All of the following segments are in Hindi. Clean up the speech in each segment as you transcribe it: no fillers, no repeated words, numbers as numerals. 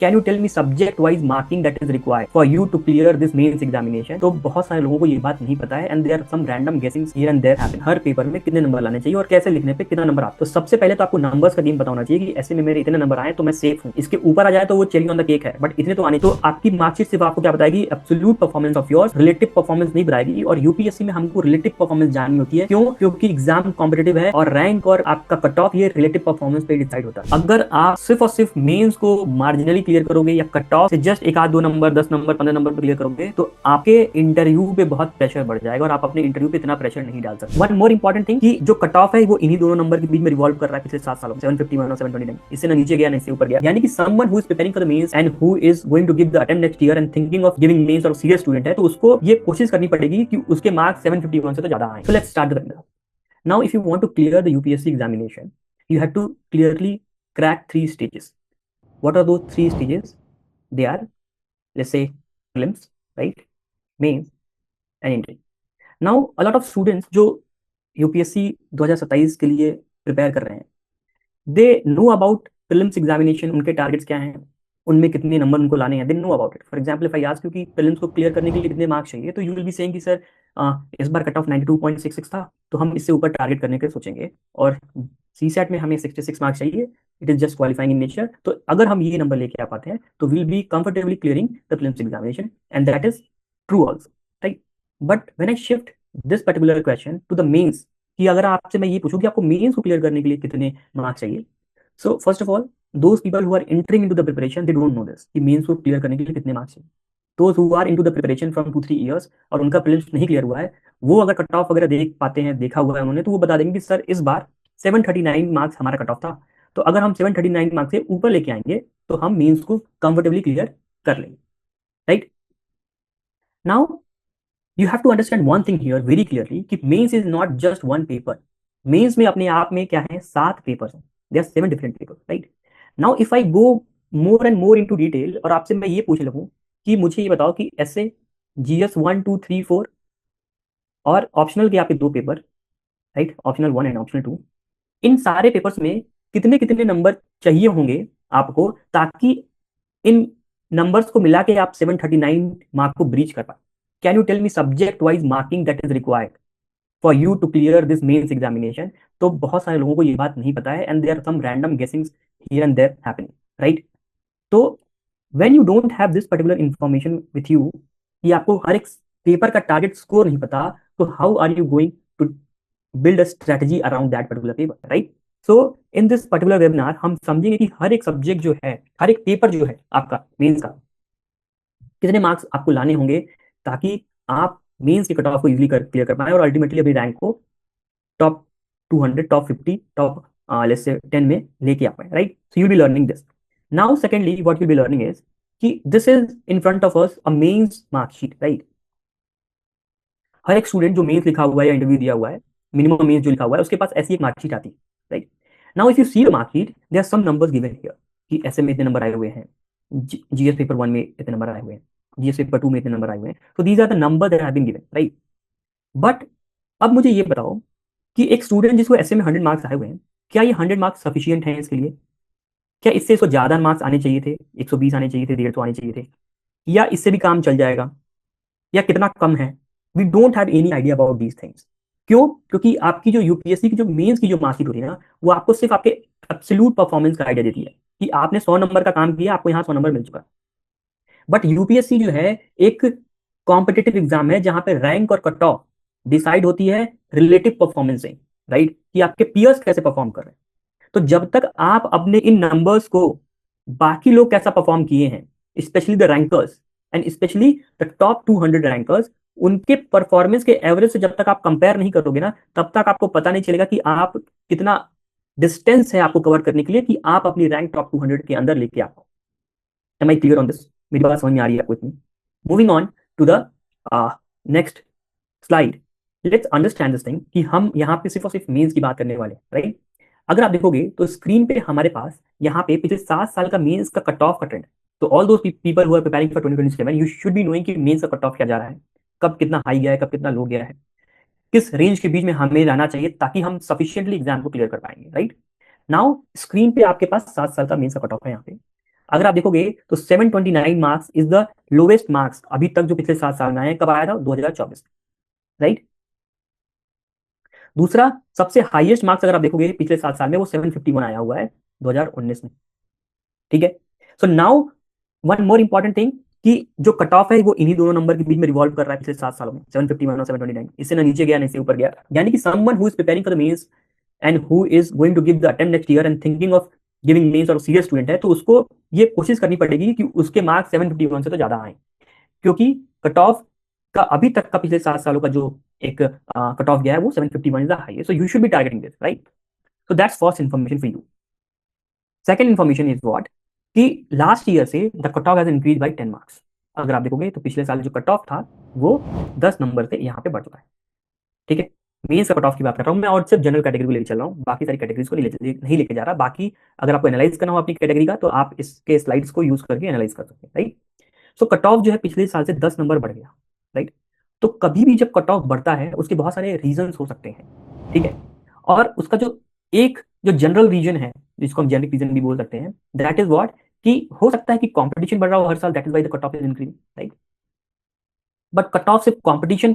Can you tell me subject wise marking that is required for you to clear this mains examination. तो बहुत सारे लोगों को ये बात नहीं पता है and there some random guessings here and there happen. हर पेपर में कितने नंबर लाने चाहिए और कैसे लिखने पे कितना नंबर आता है। तो सबसे पहले तो आपको नंबर्स का गेम पता होना चाहिए कि ऐसे में मेरे इतने नंबर आए तो मैं सेफ हूँ। इसके ऊपर आ जाए तो वो चेरी ऑन द केक है, बट इतने तो आने। तो आपकी मार्कशीट सिर्फ आपको क्या बताएगी, absolute performance of yours, relative performance नहीं बताएगी। और यूपीएससी में हमको रिलेटिव परफॉर्मेंस जाननी होती है। क्यों? क्योंकि एग्जाम कॉम्पिटेटिव है और रैंक और आपका कट ऑफ ये रिलेटिव परफॉर्मेंस पे डिसाइड होता है। अगर आप सिर्फ और सिर्फ मेंस को मार्जिनली क्लियर करोगे या कट ऑफ से जस्ट एक आध 2 नंबर 10 नंबर 15 नंबर पर क्लियर करोगे तो आपके इंटरव्यू पे बहुत प्रेशर बढ़ जाएगा और आप अपने इंटरव्यू पे इतना प्रेशर नहीं डाल सकते। वन मोर इंपॉर्टेंट थिंग कि जो कट ऑफ है वो इन्हीं दोनों नंबर के बीच में रिवॉल्व कर रहा है पिछले 7 सालों में, 751 और 729। इससे ना नीचे गया ना इससे ऊपर गया। यानी कि someone who is preparing for the mains and who is going to give the attempt next year and thinking of giving mains और सीरियस स्टूडेंट है तो उसको ये कोशिश करनी पड़ेगी कि उसके मार्क्स 751 से तो ज्यादा आए। So let's start the now if you want to clear the UPSC examination you have to clearly crack 3 stages. What are those 3 stages? They are, let's say, prelims, right, mains and entry. Now a lot of students जो यूपीएससी 2027 के लिए प्रिपेयर कर रहे हैं, they know about prelims examination, उनके टारगेट्स क्या हैं, उनमें कितने नंबर उनको लाने हैं, they know about it. For example if I ask you कि प्रीलिम्स को क्लियर करने के लिए कितने मार्क्स चाहिए तो यू विल बी सेइंग कि सर इस बार कट ऑफ 92.66 था तो हम इससे ऊपर टारगेट करने के सोचेंगे और सीसैट में हमें 66 मार्क्स चाहिए, it is just qualifying in nature. तो अगर हम ये नंबर लेके आ पाते हैं तो will be comfortably clearing the prelims examination and that is true also, right. But when I shift this particular question to the mains कि अगर आपसे मैं ये पूछूं कि आपको मेंस को क्लियर करने के लिए कितने मार्क्स चाहिए, so first of all, those people who are entering into the preparation, they don't know this कि मेंस को क्लियर करने के लिए कितने मार्क्स चाहिए। those who are into the preparation from 2-3 years और उनका प्रीलिम्स नहीं क्लियर हुआ है, वो अगर कट ऑफ वगैरह देख पाते हैं, देखा हुआ है उन्होंने, तो वो बता देंगे कि सर इस बार 739 मार्क्स हमारा कट ऑफ था, तो अगर हम 739 मार्क्स से ऊपर लेके आएंगे तो हम मेंस को कंफर्टेबली क्लियर कर लेंगे, right. Now you have to understand one thing here very clearly कि mains is not just one paper. Mains में अपने आप में क्या है, 7 पेपर्स हैं, there are 7 different papers, right. Now if I go more and more into detail और आपसे मैं ये पूछ लगूं कि मुझे ये बताओ कि ऐसे जीएस 1 2 3 4 और ऑप्शनल के आपके 2 paper, right, optional 1 and optional 2, इन सारे पेपर्स में कितने कितने नंबर चाहिए होंगे आपको ताकि इन नंबर्स को मिला के आप 739 मार्क को ब्रीच कर पाए। Can you tell me subject wise marking that is required for you to clear this mains examination. तो बहुत सारे लोगों को ये बात नहीं पता है and there are some random guessings here and there happening, right. तो when you don't have this particular information with you कि आपको हर एक पेपर का टारगेट स्कोर नहीं पता, तो how are you going to build a strategy around that particular paper, right. So in this particular webinar हम समझेंगे कि हर एक सब्जेक्ट जो है, हर एक पेपर जो है आपका मेंस का, कितने मार्क्स आपको लाने होंगे ताकि आप मेंस के कट ऑफ को इजीली क्लियर कर पाए और अल्टीमेटली अपनी रैंक को top 200, top 50, top let's say 10 में लेके आ पाए, right. So you'll be learning this. Now secondly what you'll be learning is कि this is in front of us a mains marksheet, right. हर एक स्टूडेंट जो मेंस लिखा हुआ है या इंटरव्यू दिया हुआ है, मिनिमम मेंस जो लिखा हुआ है उसके पास ऐसी एक मार्कशीट आती है, right. Now if you see the marksheet there are some numbers given here कि ऐसे में इतने नंबर आए हुए हैं, जीएस पेपर 1 में इतने नंबर आए हुए हैं, जीएस पेपर 2 में इतने नंबर आए हुए हैं। तो these are the number that have been given, right. But अब मुझे ये बताओ कि एक स्टूडेंट जिसको ऐसे में 100 मार्क्स आए हुए हैं, क्या ये 100 मार्क्स सफिशियंट हैं इसके लिए? क्या इससे इसको ज्यादा मार्क्स आने चाहिए थे, 120 आने चाहिए थे, 150 आने चाहिए थे, या इससे भी काम चल जाएगा, या कितना कम है? We don't have any idea about these things. क्यों? क्योंकि आपकी जो यूपीएससी की जो मेंस की जो मार्कशीट होती है ना, वो आपको सिर्फ आपके एब्सोल्यूट परफॉर्मेंस का आइडिया देती है कि आपने 100 नंबर का काम किया, आपको यहाँ 100 नंबर मिल चुका। बट यूपीएससी जो है एक कॉम्पिटिटिव एग्जाम है जहां पे रैंक और कट ऑफ डिसाइड होती है रिलेटिव परफॉर्मेंस से, राइट, कि आपके पीयर्स कैसे परफॉर्म कर रहे हैं। तो जब तक आप अपने इन नंबर्स को बाकी लोग कैसा परफॉर्म किए हैं, specially the rankers and specially the top 200 rankers, उनके परफॉर्मेंस के एवरेज से जब तक आप कंपेयर नहीं करोगे ना, तब तक आपको पता नहीं चलेगा कि आप कितना डिस्टेंस है आपको कवर करने के लिए कि आप अपनी रैंक टॉप 200 के अंदर लेके आओ। Am I clear on this? मेरी बात समझ में आ रही है आपको इतनी? Moving on to the next slide, let's understand this thing कि हम यहाँ पे सिर्फ और सिर्फ मेंस की बात करने वाले हैं, राइट। अगर आप देखोगे तो स्क्रीन पे हमारे पास यहाँ पे पिछले 7 साल का मेंस का कट ऑफ का ट्रेंड है। तो all those people who are preparing for 2027 you should be knowing कि मेंस का कट ऑफ क्या जा रहा है, कब कितना हाई गया है, कब कितना लो गया है, किस रेंज के बीच में हमें रहना चाहिए ताकि हम सफिशिएंटली एग्जाम को क्लियर कर पाएंगे, राइट। नाउ स्क्रीन पे आपके पास 7 साल का मेंस का कट ऑफ है यहाँ पे। अगर आप देखोगे तो 729 marks is the lowest marks अभी तक जो पिछले 7 साल में आए हैं। कब आया था? 2024, राइट। दूसरा सबसे हाईएस्ट मार्क्स अगर आप देखोगे पिछले 7 साल में, वो 751 आया हुआ है 2019 में, ठीक है। So now one more important thing, कि जो कट ऑफ है वो इन्हीं दोनों नंबर के बीच में रिवॉल्व कर रहा है पिछले 7 सालों में, 751 और 729। इससे ना नीचे गया ना इससे ऊपर गया। यानी कि someone who is preparing for the mains and who is going to give the attempt next year and thinking of giving mains और सीरियस स्टूडेंट है, तो उसको ये कोशिश करनी पड़ेगी कि उसके मार्क्स 751 से तो ज्यादा आए, क्योंकि कट ऑफ का अभी तक का पिछले 7 सालों का जो एक कट ऑफ गया है वो 751 is the highest. So you should B targeting this, right. So that's first information for you. Second information is what, कि लास्ट ईयर से the cut off has increase by 10 marks. अगर आप देखोगे तो पिछले साल जो कट ऑफ था वो 10 नंबर से यहाँ पे बढ़ चुका है, ठीक है। मेंस का कट ऑफ की बात कर रहा हूँ मैं, और सिर्फ जनरल कैटेगरी को लेकर चल रहा हूँ, बाकी सारी कैटेगरीज को नहीं लेके जा रहा। बाकी अगर आपको एनालाइज करना हो अपनी कैटेगरी का, तो आप इसके स्लाइड्स को यूज करके एनालाइज कर सकते हैं, राइट। सो कट ऑफ जो है पिछले साल से 10 नंबर बढ़ गया, राइट। तो कभी भी जब कट ऑफ बढ़ता है उसके बहुत सारे रीजन हो सकते हैं, ठीक है। और उसका जो एक जो जनरल रीजन है, जिसको हम जेनरिक रीजन भी बोल सकते हैं, दैट इज व्हाट, कि हो सकता है कि कंपटीशन बढ़ रहा हो हर साल, that is why the cut off is increasing, right. But cut off सिर्फ कंपटीशन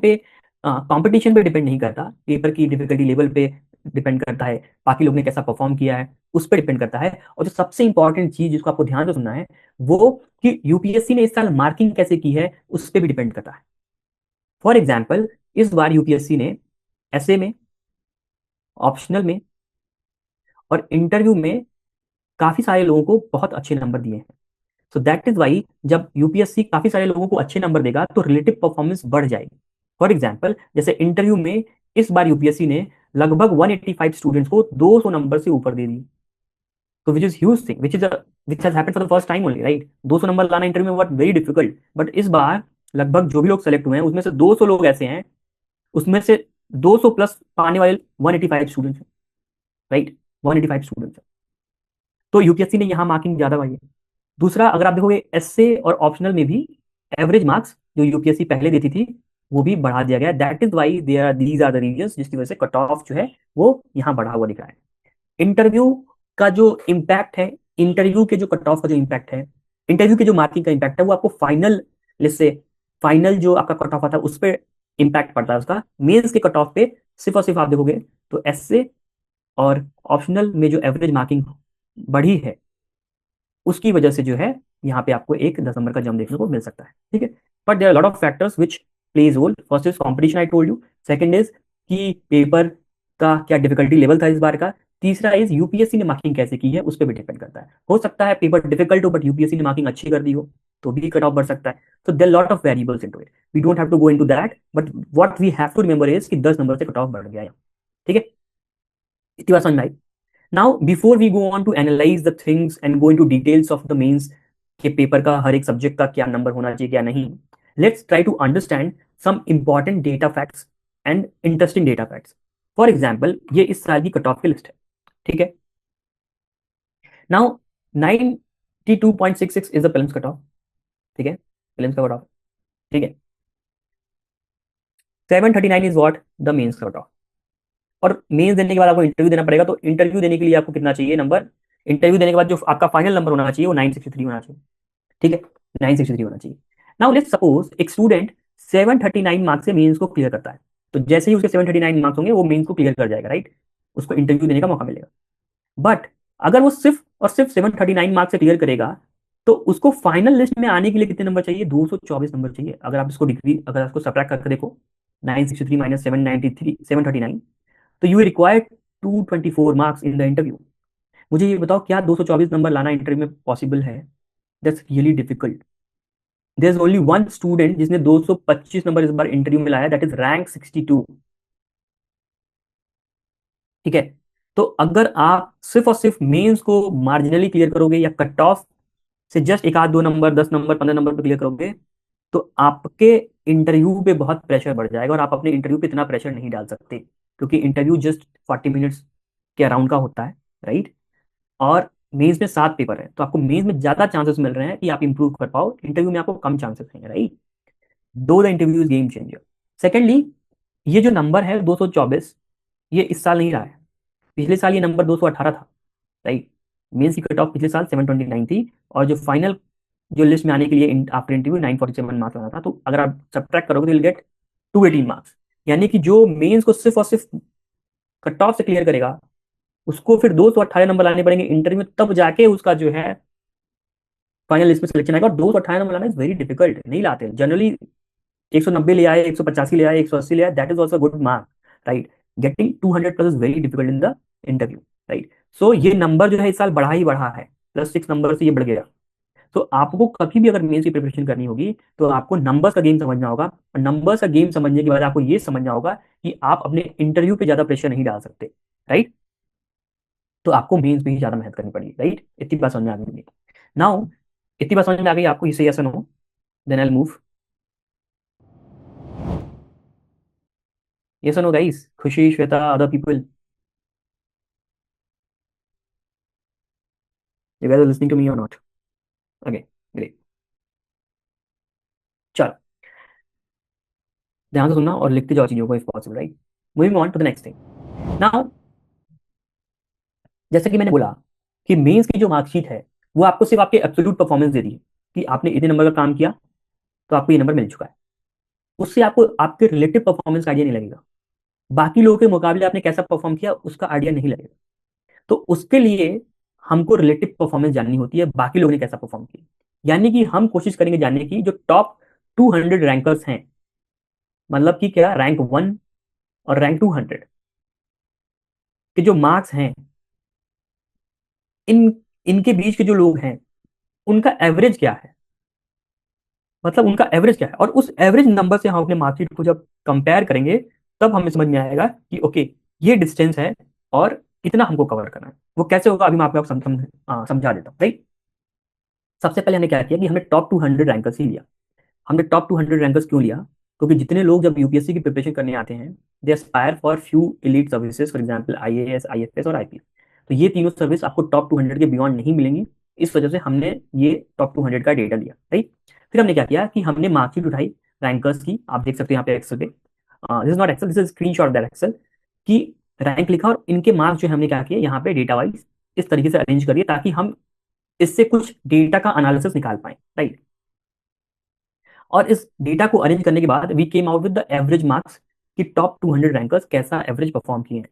पे डिपेंड नहीं करता, पेपर की डिफिकल्टी लेवल पे डिपेंड करता है, बाकी लोग ने कैसा परफॉर्म किया है उस पर डिपेंड करता है। और जो सबसे इंपॉर्टेंट चीज जिसको आपको ध्यान से सुनना है, वो कि यूपीएससी ने इस साल मार्किंग कैसे की है उस पर भी डिपेंड करता है। फॉर एग्जाम्पल, इस बार यूपीएससी ने ऐसे में, ऑप्शनल में और इंटरव्यू में काफी सारे लोगों को बहुत अच्छे नंबर दिए हैं। सो दैट इज वाई जब यूपीएससी काफी सारे लोगों को अच्छे नंबर देगा तो रिलेटिव परफॉर्मेंस बढ़ जाएगी। फॉर एग्जाम्पल, जैसे इंटरव्यू में इस बार यूपीएससी ने लगभग 185 स्टूडेंट्स को 200 नंबर से ऊपर दे दी। तो which is huge thing, which has happened for the first time only, right. 200 number लाना इंटरव्यू में व्हाट वेरी डिफिकल्ट, बट इस बार लगभग जो भी लोग सेलेक्ट हुए हैं उसमें से 200 लोग ऐसे हैं, उसमें से 200 प्लस पाने वाले 185 स्टूडेंट्स हैं, राइट। 185 स्टूडेंट्स। तो यूपीएससी ने यहाँ मार्किंग ज्यादा पाई है। दूसरा, अगर आप देखोगे एसए और ऑप्शनल में भी एवरेज मार्क्स जो यूपीएससी पहले देती थी वो भी बढ़ा दिया गया। That is why there are these are the reasons जिसकी वजह से कट ऑफ जो है वो यहाँ बढ़ा हुआ दिख रहा है। इंटरव्यू का जो इम्पैक्ट है, इंटरव्यू के जो कट ऑफ का जो इम्पैक्ट है, इंटरव्यू के जो मार्किंग का इम्पैक्ट है, वो आपको फाइनल लिस्ट से, फाइनल जो आपका कट ऑफ आता है उस पर इम्पैक्ट पड़ता है उसका। मेंस के कट ऑफ पे सिर्फ और सिर्फ आप देखोगे तो एसए और ऑप्शनल में जो एवरेज मार्किंग बढ़ी है उसकी वजह से जो है यहाँ पे आपको एक 10 नंबर का जंप देखने को मिल सकता है, ठीक है। But there are lot of factors which plays role. First is competition, I told you. Second is कि पेपर का क्या डिफिकल्टी लेवल था इस बार का। तीसरा इज यूपीएससी ने मार्किंग कैसे की है उस पर भी डिपेंड करता है। हो सकता है पेपर डिफिकल्ट हो बट यूपीएससी ने मार्किंग अच्छी कर दी हो तो भी कट ऑफ बढ़ सकता है। तो there lot of variables into it, we don't have to go into that, but what we have to remember is कि 10 नंबर से कट ऑफ बढ़ गया है, ठीक है। इतनी बात समझ में आई। Now before we go on to analyse the things and go into details of the mains के पेपर का हर एक सब्जेक्ट का क्या नंबर होना चाहिए क्या नहीं, let's try to understand some important data facts and interesting data facts. For example, ये इस साल की कट ऑफ की लिस्ट है, ठीक है। Now 92.66 is the prelims cut off, ठीक है, प्रीलिम्स का कट ऑफ, ठीक है। 739 is what the mains cut off. और मेंस देने के बाद आपको इंटरव्यू देना पड़ेगा, तो इंटरव्यू देने के लिए आपको कितना चाहिए नंबर? इंटरव्यू देने के बाद जो आपका फाइनल नंबर होना चाहिए वो 963 होना चाहिए, ठीक है। 963 होना चाहिए। नाउ लेट्स सपोज एक स्टूडेंट 739 मार्क्स से मेंस को क्लियर करता है, तो जैसे ही उसके 739 मार्क्स होंगे वो मेंस को क्लियर कर जाएगा, राइट। उसको इंटरव्यू देने का मौका मिलेगा। बट अगर वो सिर्फ और सिर्फ 739 मार्क्स से क्लियर करेगा तो उसको फाइनल लिस्ट में आने के लिए कितने नंबर चाहिए? 224 नंबर चाहिए। अगर आप इसको डिग्री, अगर आप इसको सब्ट्रैक्ट करके देखो, 963 माइनस 793 739, तो you require 224 marks in the interview. मुझे ये बताओ, क्या 224 नंबर लाना इंटरव्यू में पॉसिबल है? That's really difficult. There is only one student जिसने 225 नंबर इस बार इंटरव्यू में लाया, दैट इज रैंक 62, ठीक है। तो अगर आप सिर्फ और सिर्फ मेंस को मार्जिनली क्लियर करोगे या कट ऑफ से जस्ट एक आध दो नंबर, 10 नंबर, 15 नंबर पे क्लियर करोगे, तो आपके इंटरव्यू पे बहुत प्रेशर बढ़ जाएगा और आप अपने इंटरव्यू पे इतना प्रेशर नहीं डाल सकते, क्योंकि इंटरव्यू जस्ट 40 मिनट्स के अराउंड का होता है, राइट। और मेंस में 7 पेपर है, तो आपको मेंस में ज्यादा चांसेस मिल रहे हैं कि आप इंप्रूव कर पाओ, इंटरव्यू में आपको कम चांसेस हैं, राइट। दो the interview is game changer. Secondly, ये जो नंबर है 224, ये इस साल नहीं रहा है। पिछले साल ये नंबर 218 था, राइट। मेंस की कट ऑफ पिछले साल 729 थी, और जो फाइनल जो लिस्ट में आने के लिए आफ्टर इंटरव्यू 947 मार्क्स लाना था। तो अगर आप सब्ट्रैक्ट करोगे तो विल गेट 218 मार्क्स। यानी कि जो मेंस को सिर्फ और सिर्फ कट ऑफ से क्लियर करेगा, उसको फिर 218 नंबर लाने पड़ेंगे इंटरव्यू में, तब जाके उसका जो है फाइनल लिस्ट में सिलेक्शन आएगा। और 218 नंबर लाना इज वेरी डिफिकल्ट, नहीं लाते जनरली। 190 ले आए, 185 ले आए, 180 ले आए, that is also good mark, right. Getting 200 plus is very difficult in the interview, right. So ये नंबर जो है इस साल बढ़ा ही बढ़ा है, +6 नंबर से ये बढ़ गया। तो आपको कभी भी अगर मेंस की प्रिपरेशन करनी होगी तो आपको नंबर्स का गेम समझना होगा, और नंबर्स का गेम समझने के बाद आपको ये समझना होगा कि आप अपने इंटरव्यू पे ज्यादा प्रेशर नहीं डाल सकते, राइट। तो आपको मेंस पे ही ज्यादा मेहनत करनी पड़ेगी, राइट। इतनी बात समझ में आ गई। नाउ इतनी बात समझ में आ गई आपको, इसे यस और no, then I will move. Yes और no guys, Khushi, Shweta, other people, you guys are listening to me or not? Okay, great। चलो ध्यान से सुनना और लिखते जाओ चीजों को if possible, right. Moving on to the next thing. Now जैसे कि मैंने बोला कि मेंस की जो मार्कशीट है वो आपको सिर्फ आपके एब्सोल्यूट परफॉर्मेंस दे रही है कि आपने इतने नंबर का काम किया तो आपको ये नंबर मिल चुका है। उससे आपको आपके रिलेटिव परफॉर्मेंस का आइडिया नहीं लगेगा, बाकी लोगों के मुकाबले आपने कैसा परफॉर्म किया उसका आइडिया नहीं लगेगा। तो उसके लिए हमको रिलेटिव परफॉर्मेंस जाननी होती है, बाकी लोगों ने कैसा परफॉर्म किया। यानी कि हम कोशिश करेंगे जानने की जो टॉप 200 रैंकर्स हैं, मतलब कि क्या रैंक 1 और रैंक 200 के जो मार्क्स हैं, इन इनके बीच के जो लोग हैं उनका एवरेज क्या है, मतलब उनका एवरेज क्या है। और उस एवरेज नंबर से हम अपने मार्कशीट को जब कंपेयर करेंगे तब हमें समझ में आएगा कि ओके ये डिस्टेंस है और कितना हमको कवर करना है। वो कैसे होगा अभी मैं आपको समझा देता हूँ, राइट। सबसे पहले हमने क्या किया कि हमने टॉप 200 रैंकर्स ही लिया। हमने टॉप 200 रैंकर्स क्यों लिया? क्योंकि जितने लोग जब यूपीएससी की प्रिपरेशन करने आते हैं, they aspire for few elite services, for example IAS, IFS और आईपीएस। तो ये तीनों सर्विस आपको टॉप 200 के बियॉन्ड नहीं मिलेंगी। इस वजह से हमने ये टॉप 200 का डेटा लिया, राइट। फिर हमने क्या किया कि हमने मार्कशीट उठाई रैंकर्स की, आप देख सकते हैं यहाँ पे एक्सेल पे, this is not Excel, this is screenshot that Excel, की रैंक लिखा और इनके मार्क्स जो हमने क्या किए यहाँ पे डेटा वाइज इस तरीके से अरेंज करिए ताकि हम इससे कुछ डेटा का एनालिसिस निकाल पाए, राइट। और इस डेटा को अरेंज करने के बाद we came out with the average marks कि टॉप 200 रैंकर्स कैसा एवरेज परफॉर्म किए हैं।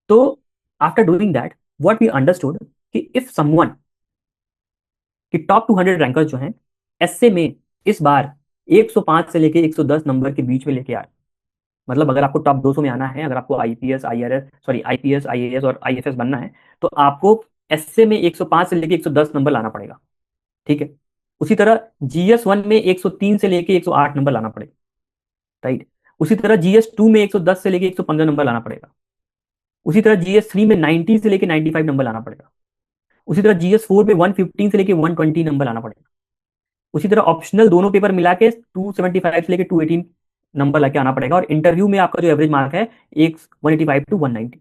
तो after doing that what we understood कि इफ समवन कि टॉप 200 रैंकर्स जो हैं एसए में इस बार 105 से लेके 110 नंबर के बीच में लेके आए, मतलब अगर आपको टॉप 200 में आना है, अगर आपको IPS IRS sorry IPS IAS और आईएफएस बनना है, तो आपको एसए में 105 से लेके 110 नंबर लाना पड़ेगा, ठीक है। उसी तरह जीएस 1 में 103 से लेके 108 नंबर लाना पड़ेगा, राइट। उसी तरह जीएस 2 में 110 से लेके 115 नंबर लाना पड़ेगा। उसी तरह जीएस 3 में 90 से लेके 95 नंबर लाना पड़ेगा। उसी तरह जीएस 4 में 115 से लेके 120 नंबर लाना पड़ेगा। उसी तरह ऑप्शनल दोनों पेपर मिला के 275 से लेके 218 नंबर लाके आना पड़ेगा। और इंटरव्यू में आपका जो एवरेज मार्क है एक 185 to 190,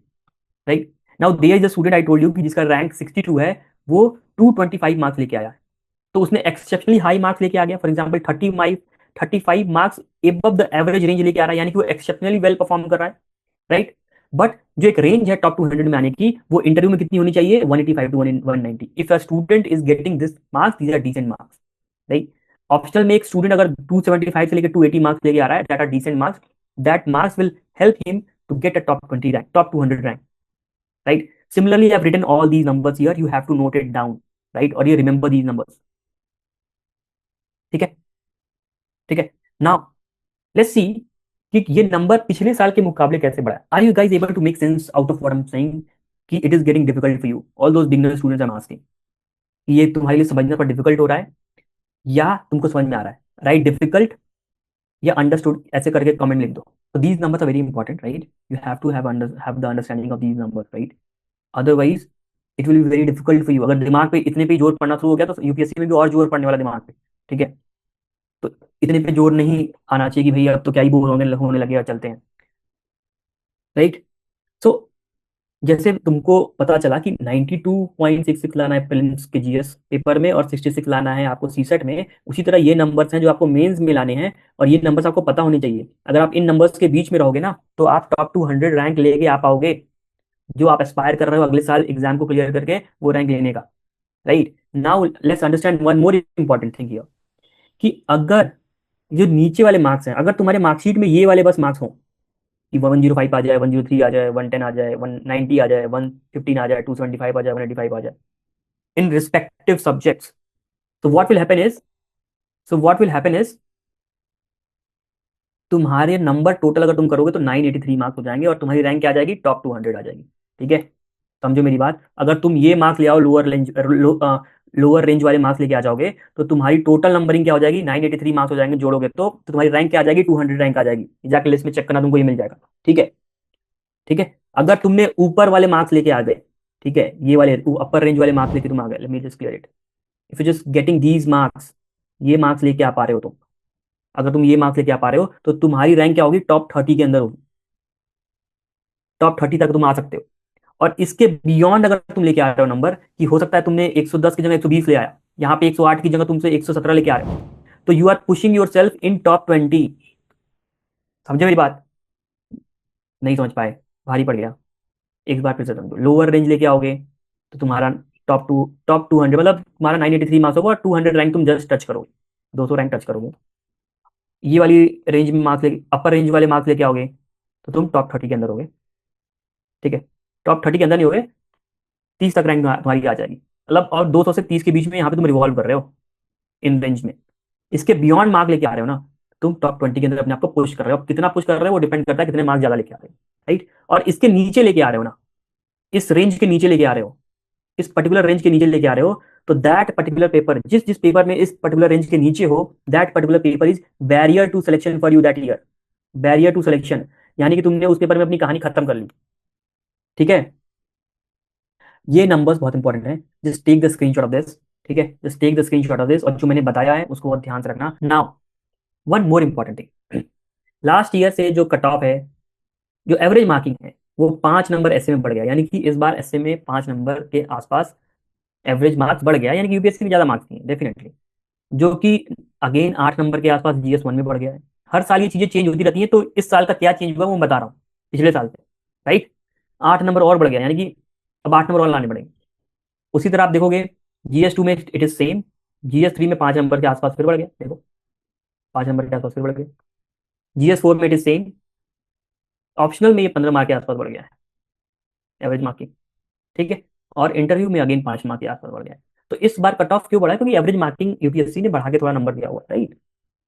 right. Now there is a student I told you कि जिसका रैंक 62 है, वो 225 मार्क्स लेके आया है। तो उसने एक्सेप्शनली हाई मार्क्स लेके आ गया, for example 35 marks above the average range लेके आ रहा है, यानी कि वो एक्सेप्शनली वेल परफॉर्म कर रहा है, राइट। बट जो एक रेंज है टॉप 200 में आने की, वो इंटरव्यू में कितनी होनी चाहिए? 185 to 190। If a student is getting this marks, these are decent marks, right. Optional में एक स्टूडेंट अगर 275 से लेकर 280 मार्क्स लेके आ रहा है, that are decent marks, that marks will help him to get a top 20 rank, top 200 rank, right. Similarly, I have written all these numbers here. You have to note it down, right? Or you remember these numbers. ठीक है, ठीक है। नाउ लेट्स सी कि ये नंबर पिछले साल के मुकाबले कैसे बढ़ा। Are you guys able to make sense out of what I am saying कि it is getting difficult for you, all those beginner students I am asking, कि ये तुम्हारे लिए समझना पर डिफिकल्ट हो रहा है या तुमको समझ में आ रहा है, राइट। डिफिकल्ट या अंडरस्टूड ऐसे करके कमेंट लिख दो। तो these numbers are very important, right. You have to have the understanding of these numbers, right. Otherwise it will be very difficult for you. अगर दिमाग पे इतने पे जोर पड़ना शुरू हो गया तो यूपीएससी में भी और जोर पड़ने वाला दिमाग पे, ठीक है। तो इतने पे जोर नहीं आना चाहिए कि भैया अब तो क्या ही बोर होने लगे और चलते हैं, राइट। सो जैसे तुमको पता चला कि 92.66 लाना है प्रीलिम्स के जीएस पेपर में और 66 लाना है आपको सीसेट में, उसी तरह ये नंबर्स हैं जो आपको मेंस में लाने हैं, और ये नंबर्स आपको पता होने चाहिए। अगर आप इन नंबर्स के बीच में रहोगे ना तो आप टॉप 200 रैंक लेके आ पाओगे। जो आप एस्पायर कर रहे हो अगले साल एग्जाम को क्लियर करके वो रैंक लेने का। Right now let's understand one more important thing here, कि अगर जो नीचे वाले मार्क्स हैं, अगर तुम्हारे मार्कशीट में ये वाले बस मार्क्स हो कि 105 आ जाए, 103 आ जाए, 110 आ जाए, 190 आ जाए, 115 आ जाए, 275 आ जाए, 185 आ जाए इन रिस्पेक्टिव सब्जेक्ट्स, तो what will happen is so what will happen is तुम्हारे नंबर टोटल अगर तुम करोगे तो 983 मार्क्स हो जाएंगे और तुम्हारी रैंक क्या आ जाएगी, टॉप 200 आ जाएगी। ठीक है, समझो मेरी बात। अगर तुम ये मार्क्स ले आओ लोअर रेंज वाले मार्क्स लेके आ जाओगे तो तुम्हारी टोटल नंबरिंग क्या हो जाएगी, 983 मार्क्स हो जाएंगे जोड़ोगे तो तुम्हारी रैंक क्या आ जाएगी, 200 रैंक आ जाएगी। जाके लिस्ट में चेक करना, तुमको ये मिल जाएगा। ठीक है, ठीक है। अगर तुमने ऊपर वाले मार्क्स लेके आ गए, ठीक है, ये वाले अपर रेंज वाले मार्क्स लेके तुम आ गए, let me just clear it, if you just getting these marks, ये मार्क्स लेके आ पा रहे हो तुम, अगर तुम ये मार्क्स लेके आ पा रहे हो तो तुम्हारी रैंक क्या होगी, टॉप 30 के अंदर होगी। टॉप 30 तक तुम आ सकते हो। और इसके बियॉन्ड अगर तुम लेके आ रहे हो नंबर, कि हो सकता है तुमने 110 की जगह 120 ले आया, यहाँ पे 108 की जगह तुमसे 117 लेके आ रहे हो, तो you are pushing yourself in top 20। समझे मेरी बात? नहीं समझ पाए, भारी पड़ गया। एक बार फिर से समझो, लोअर रेंज लेके आओगे तो तुम्हारा टॉप 200 मतलब तुम्हारा 983 मार्क्स होगा और 200 रैंक तुम जस्ट टच करोगे, 200 रैंक टच करोगे। ये वाली रेंज में मार्क्स लेके, अपर रेंज वाले मार्क्स लेके आओगे तो तुम टॉप 30 के अंदर होगे। ठीक है, टॉप 30 के अंदर नहीं होगे, 30 तक रैंक तुम्हारी आ जाएगी, मतलब और 200 से 30 के बीच में यहाँ पे तुम रिवॉल्व कर रहे हो इन रेंज में। इसके बियॉन्ड मार्क लेके आ रहे हो ना, तुम टॉप 20 के अंदर अपने आप को पुश कर रहे हो। कितना पुश कर रहे हो वो डिपेंड करता है कितने मार्क्स ज्यादा लेके आ रहे हो। राइट, और इसके नीचे लेके आ रहे हो ना, इस रेंज के नीचे लेके आ रहे हो, इस पर्टिकुलर रेंज के नीचे लेके आ रहे हो, तो दैट पर्टिकुलर पेपर, जिस जिस पेपर में इस पर्टिकुलर रेंज के नीचे हो, that particular paper is barrier to selection for you that year. Barrier to selection यानी कि तुमने उस पेपर में अपनी कहानी खत्म कर ली। ठीक है, ये नंबर्स बहुत इंपॉर्टेंट है, just take the screenshot of this. ठीक है, just take the screenshot of this, और जो मैंने बताया है उसको बहुत ध्यान से रखना। Now one more important thing, last year से जो कट ऑफ है, जो एवरेज मार्किंग है, वो 5 नंबर ऐसे में बढ़ गया, यानी कि इस बार ऐसे में 5 नंबर के आसपास एवरेज मार्क्स बढ़ गया, यानी कि यूपीएससी में ज्यादा मार्क्स नहीं है डेफिनेटली। जो कि अगेन 8 नंबर के आसपास जीएस 1 में बढ़ गया है। हर साल ये चीजें चेंज होती रहती हैं, तो इस साल का क्या चेंज हुआ वो मैं बता रहा हूँ पिछले साल से। राइट, 8 नंबर और बढ़ गया, यानी कि अब 8 नंबर और लाने पड़ेंगे। उसी तरह आप देखोगे जीएस 2 में इट इज सेम, जीएस 3 में 5 नंबर के आसपास फिर बढ़ गया, देखो 5 नंबर के आसपास फिर बढ़ गया। जीएस 4 में इट इज सेम, ऑप्शनल में ये 15 मार्क के आसपास बढ़ गया है एवरेज मार्किंग। ठीक है, और इंटरव्यू में अगेन 5 मार्क के आसपास बढ़ गया है। तो इस बार कट ऑफ क्यों बढ़ा है, क्योंकि एवरेज मार्किंग यूपीएससी ने बढ़ा के थोड़ा नंबर दिया हुआ है। राइट,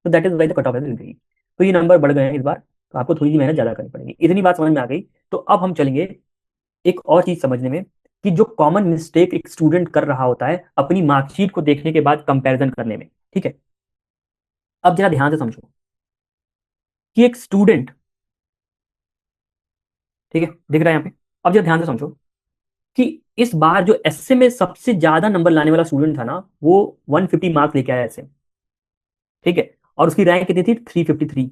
तो that is why the cut off है। तो ये नंबर बढ़ गए हैं इस बार, तो आपको थोड़ी सी मेहनत ज्यादा करनी पड़ेगी। इतनी बात समझ में आ गई, तो अब हम चलेंगे एक और चीज समझने में, कि जो कॉमन मिस्टेक एक स्टूडेंट कर रहा होता है अपनी मार्कशीट को देखने के बाद कंपैरिजन करने में। ठीक है, अब जरा ध्यान से समझो कि एक स्टूडेंट, ठीक है दिख रहा है यहाँ पे, अब जरा ध्यान से समझो कि इस बार जो एसए में सबसे ज्यादा नंबर लाने वाला स्टूडेंट था ना, वो 150 मार्क्स लेके आया एसए। ठीक है, और उसकी रैंक कितनी थी, 353।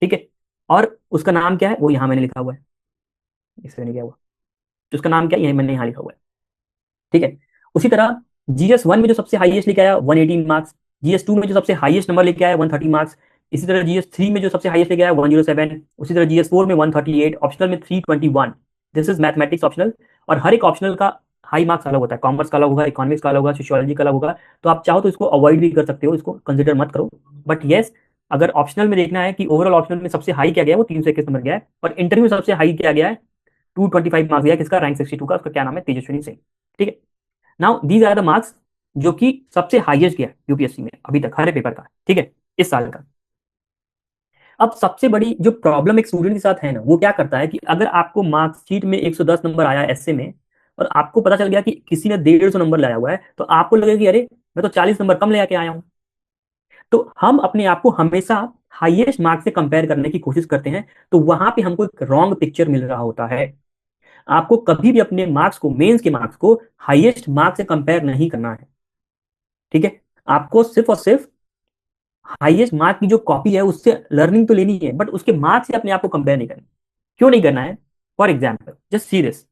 ठीक है, और उसका नाम क्या है वो यहाँ मैंने लिखा हुआ है, इससे नहीं क्या हुआ, तो उसका नाम क्या है, यही मैंने यहाँ लिखा हुआ है। ठीक है, उसी तरह जीएस 1 में जो सबसे हाईएस्ट लेके आया 118 मार्क्स, जीएस 2 में जो सबसे हाईएस्ट नंबर लेके आया 130 मार्क्स, इसी तरह जीएस 3 में जो सबसे हाईएस्ट लेके आया 107, उसी तरह जीएस 4 में 138, ऑप्शनल में 321। दिस इज मैथमेटिक्स ऑप्शनल, और हर एक ऑप्शनल का हाई मार्क्स अलग होता है, कॉमर्स का अलग होगा, इकोनॉमिक्स का अलग होगा, सोशियोलॉजी का अलग होगा। तो आप चाहो तो इसको अवॉइड भी कर सकते हो, इसको कंसिडर मत करो। बट येस, अगर ऑप्शनल में देखना है कि ओवरऑल ऑप्शनल में सबसे हाई क्या गया है, वो 321 नंबर गया है, और इंटरव्यू में सबसे हाई क्या गया है, 225 मार्क्स गया है। किसका, रैंक 62 का, उसका क्या नाम है, तेजस्विनी सिंह। ठीक है, now these are the marks जो कि सबसे हाईएस्ट गया यूपीएससी में अभी तक हर एक पेपर का। ठीक है, इस साल का। अब सबसे बड़ी जो प्रॉब्लम एक स्टूडेंट के साथ है ना, वो क्या करता है कि अगर आपको मार्कशीट में 110 नंबर आया एसए में, और आपको पता चल गया कि किसी ने 150 नंबर लाया हुआ है, तो आपको लगेगा कि अरे मैं तो 40 नंबर कम ले आके आया हूं। तो हम अपने आप को हमेशा हाईएस्ट मार्क्स से कंपेयर करने की कोशिश करते हैं, तो वहां पे हमको एक रॉन्ग पिक्चर मिल रहा होता है। आपको कभी भी अपने मार्क्स को, मेंस के मार्क्स को हाईएस्ट मार्क्स से कंपेयर नहीं करना है। ठीक है, आपको सिर्फ और सिर्फ हाईएस्ट मार्क की जो कॉपी है उससे लर्निंग तो लेनी है, बट उसके मार्क्स से अपने आप को कंपेयर नहीं करना। क्यों नहीं करना है, for example just see this,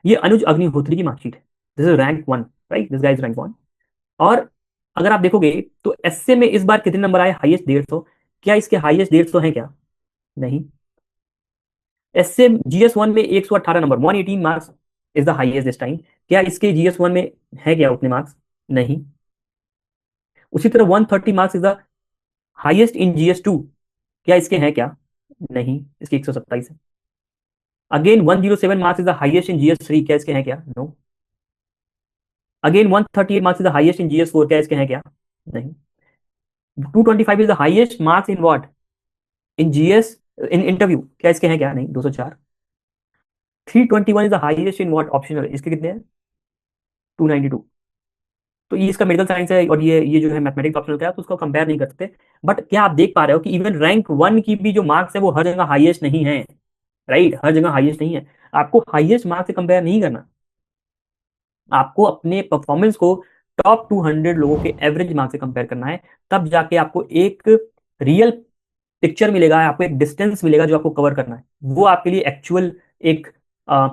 ये अनुज अग्निहोत्री की मार्कशीट है, this is rank 1, right, this guys rank 1। और अगर आप देखोगे तो एसए में इस बार कितने नंबर आए, हाईएस्ट 150। क्या इसके हाईएस्ट 150 है क्या, नहीं। एसए GS1 में 118 number, 118 marks is the highest this time. क्या इसके GS1 में है क्या उतने मार्क्स? नहीं। उसी तरह 130 marks is the highest in GS2। क्या इसके हैं क्या? नहीं, इसके 127 है। Again 107 marks is the highest in GS3। क्या इसके हैं क्या? No. Again 138 marks is the highest in GS4। क्या इसके हैं क्या? नहीं। 225 is the highest marks in what? In GS, in interview. क्या इसके हैं क्या? नहीं, 204। 321 is the highest in what? Optional. इसके कितने हैं? 292। तो ये इसका मेडिकल साइंस है और ये जो है मैथमेटिक्स ऑप्शनल का है, तो उसको कंपेयर नहीं कर सकते। बट क्या आप देख पा रहे हो कि इवन रैंक 1 की भी जो मार्क्स है वो हर जगह हाईएस्ट नहीं है? राइट, हर जगह हाईएस्ट नहीं है। आपको हाईएस्ट मार्क्स से कंपेयर नहीं करना, आपको अपने परफॉर्मेंस को टॉप 200 लोगों के एवरेज मार्क्स से कंपेयर करना है। तब जाके आपको एक रियल पिक्चर मिलेगा, आपको एक डिस्टेंस मिलेगा जो आपको कवर करना है। वो आपके लिए एक्चुअल एक अ,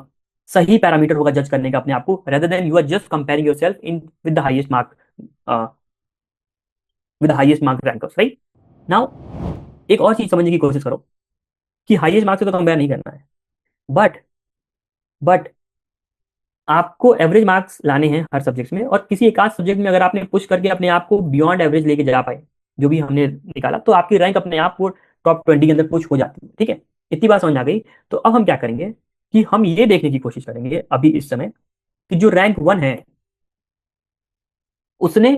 सही पैरामीटर होगा जज करने का अपने आप को, rather than you are just comparing yourself in with the highest mark, with the highest mark rankers, right. Now एक और चीज समझने की कोशिश करो कि हाईएस्ट मार्क्स से तो कंपेयर नहीं करना है, बट बट आपको एवरेज मार्क्स लाने हैं हर सब्जेक्ट में, और किसी एक आध सब्जेक्ट में अगर आपने पुश करके अपने आप को बियॉन्ड एवरेज लेके जा पाए, जो भी हमने निकाला, तो आपकी रैंक अपने आप वो टॉप 20 के अंदर पुश हो जाती है। ठीक है, इतनी बात समझ आ गई। तो अब हम क्या करेंगे कि हम ये देखने की कोशिश करेंगे अभी इस समय कि जो रैंक 1 है उसने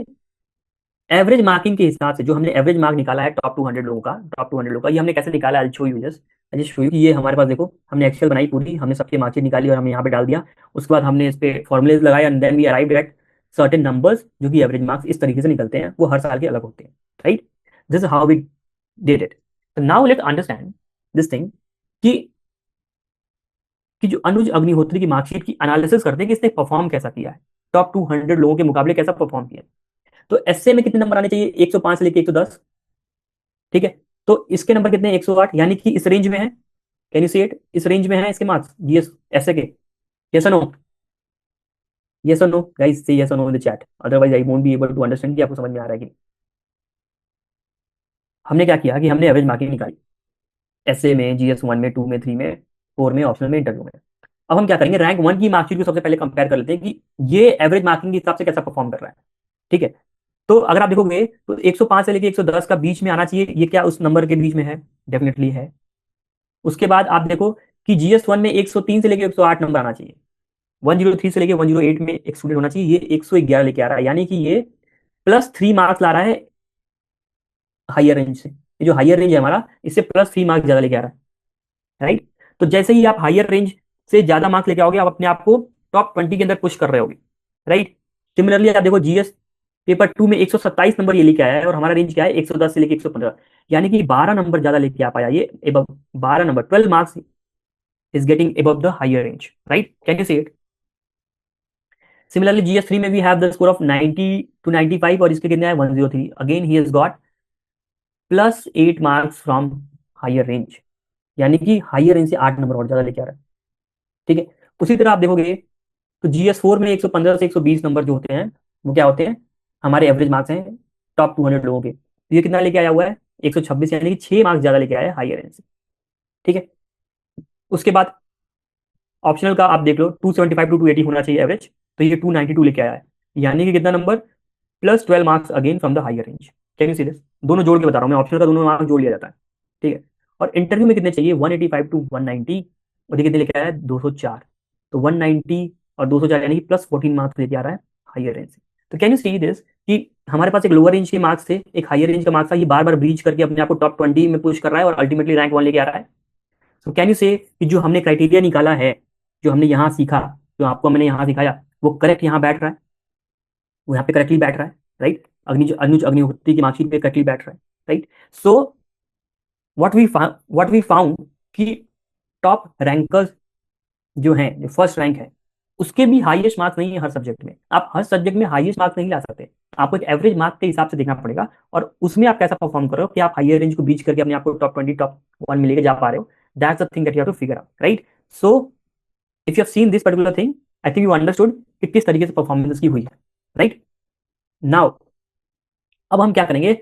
एवरेज मार्किंग के हिसाब से, जो हमने एवरेज मार्क निकाला है टॉप 200 लोगों का, टॉप 200 लोगों का, ये हमने कैसे निकाला? I show you, just I just show you. ये हमारे पास देखो, हमने एक्सेल बनाई पूरी, हमने सबके मार्क्स निकाली और हमने यहाँ पे डाल दिया। उसके बाद हमने इस पे फॉर्मुलेज लगाए and then we arrived at certain numbers, जो कि एवरेज मार्क्स इस तरीके से निकलते हैं, वो हर साल के अलग होते हैं, right. This is how we did it. Now let understand this thing कि जो अनुज अग्निहोत्री की मार्कशीट की एनालिसिस करते हैं कि इसने परफॉर्म कैसा किया है, टॉप 200 लोगों के मुकाबले कैसा परफॉर्म किया। तो एसए में कितने नंबर आने चाहिए? 105 से लेके 110। ठीक है, तो इसके नंबर कितने हैं? 108, यानी कि इस रेंज में है। Can you see it? इस रेंज में है इसके मार्क्स जीएस ऐसे के। यस और नो? यस और नो गाइस, से यस और no in the chat, otherwise I won't be able to understand कि आपको समझ में आ रहा है कि नहीं। हमने क्या किया कि हमने एवरेज मार्किंग निकाली एसए में, GS1 में, 2 में, 3 में, 4 में, ऑप्शनल में, इंटरव्यू में। अब हम क्या करेंगे, रैंक 1 की मार्कशीट को सबसे पहले कंपेयर कर लेते हैं कि ये एवरेज मार्किंग के हिसाब से कैसा परफॉर्म कर रहा है। ठीक है, तो अगर आप देखोगे तो 105 से लेके 110 का बीच में आना चाहिए। ये क्या उस नंबर के बीच में है? डेफिनेटली है। उसके बाद आप देखो कि GS1 में 103 से लेके 108 नंबर आना चाहिए। 103 से लेके 108 में एक स्टूडेंट होना चाहिए, ये 111 लेके आ रहा है, यानी कि ये +3 मार्क्स ला रहा है हायर रेंज से। ये जो हायर रेंज है हमारा, इससे +3 मार्क्स ज्यादा लेके आ रहा है, राइट। तो जैसे ही आप हायर रेंज से ज्यादा मार्क्स लेके आओगे, आप अपने आप को टॉप 20 के अंदर पुश कर रहे होगे, राइट। सिमिलरली आप देखो GS पेपर 2 में 127 नंबर ये लेके आया है, और हमारा रेंज क्या है? 110 से लेके 115, यानी कि 12 नंबर ज्यादा लेके आ पाया ये, above 12 number, 12 marks is getting above the higher range, right? Can you see it? Similarly, GS3 में we have the score of 90 to 95, और इसके कितने हैं? 103। Again he has got +8 marks from higher range, यानी कि हायर रेंज से 8 नंबर और ज्यादा लेके आ रहा है। ठीक है, उसी तरह आप देखोगे तो GS4 में 115 से 120 नंबर जो होते हैं, वो क्या होते हैं? हमारे एवरेज मार्क्स हैं टॉप 200 लोगों के। तो ये कितना लेके आया हुआ है? 126, यानी कि 6 मार्क्स ज्यादा लेके आया है हायर रेंज से। ठीक है, उसके बाद ऑप्शनल का आप देख लो, 275 टू 280 होना चाहिए एवरेज, तो ये 292 लेके आया है, यानी कि कितना number? +12 marks again from the higher range. Can you see this? दोनों जोड़ के बता रहा हूँ मैं, ऑप्शनल का दोनों मार्क्स जोड़ लिया जाता है। ठीक है, और इंटरव्यू में कितने चाहिए? 185 टू 190, और ये कितने लेके आया है? 204। तो 190 और 204, यानी कि +14 मार्क्स लेके आ रहा है हायर रेंज से। तो कैन यू सी दिस कि हमारे पास एक लोअर रेंज के मार्क्स थे, एक हायर रेंज का मार्क्स था, ये बार बार ब्रीच करके अपने आप को टॉप 20 में पुश कर रहा है और अल्टीमेटली रैंक 1 लेके आ रहा है। सो कैन यू से कि जो हमने क्राइटेरिया निकाला है, जो हमने यहाँ सीखा, जो आपको मैंने यहाँ सिखाया, वो करेक्ट यहाँ बैठ रहा है, वो यहाँ पे करेक्टली बैठ रहा है, राइट। अनुज अग्निहोत्री की मार्कशीट पे करेक्टली बैठ रहा है, right. So what we found कि टॉप रैंकर्स जो हैं, जो फर्स्ट रैंक है, उसके भी हाईएस्ट मार्क्स नहीं है हर सब्जेक्ट में। आप हर सब्जेक्ट में हाईएस्ट मार्क्स नहीं ला सकते, आपको एक एवरेज मार्क के हिसाब से देखना पड़ेगा, और उसमें आप कैसा परफॉर्म कर रहे हो कि आप हायर रेंज को बीच करके अपने आप को टॉप 20, टॉप 1 में लेके जा पा रहे हो। That's the thing that you have to figure out, right. So if you have seen this particular thing, I think you understood कि किस तरीके से परफॉर्मेंस की हुई है, राइट। नाउ अब हम क्या करेंगे,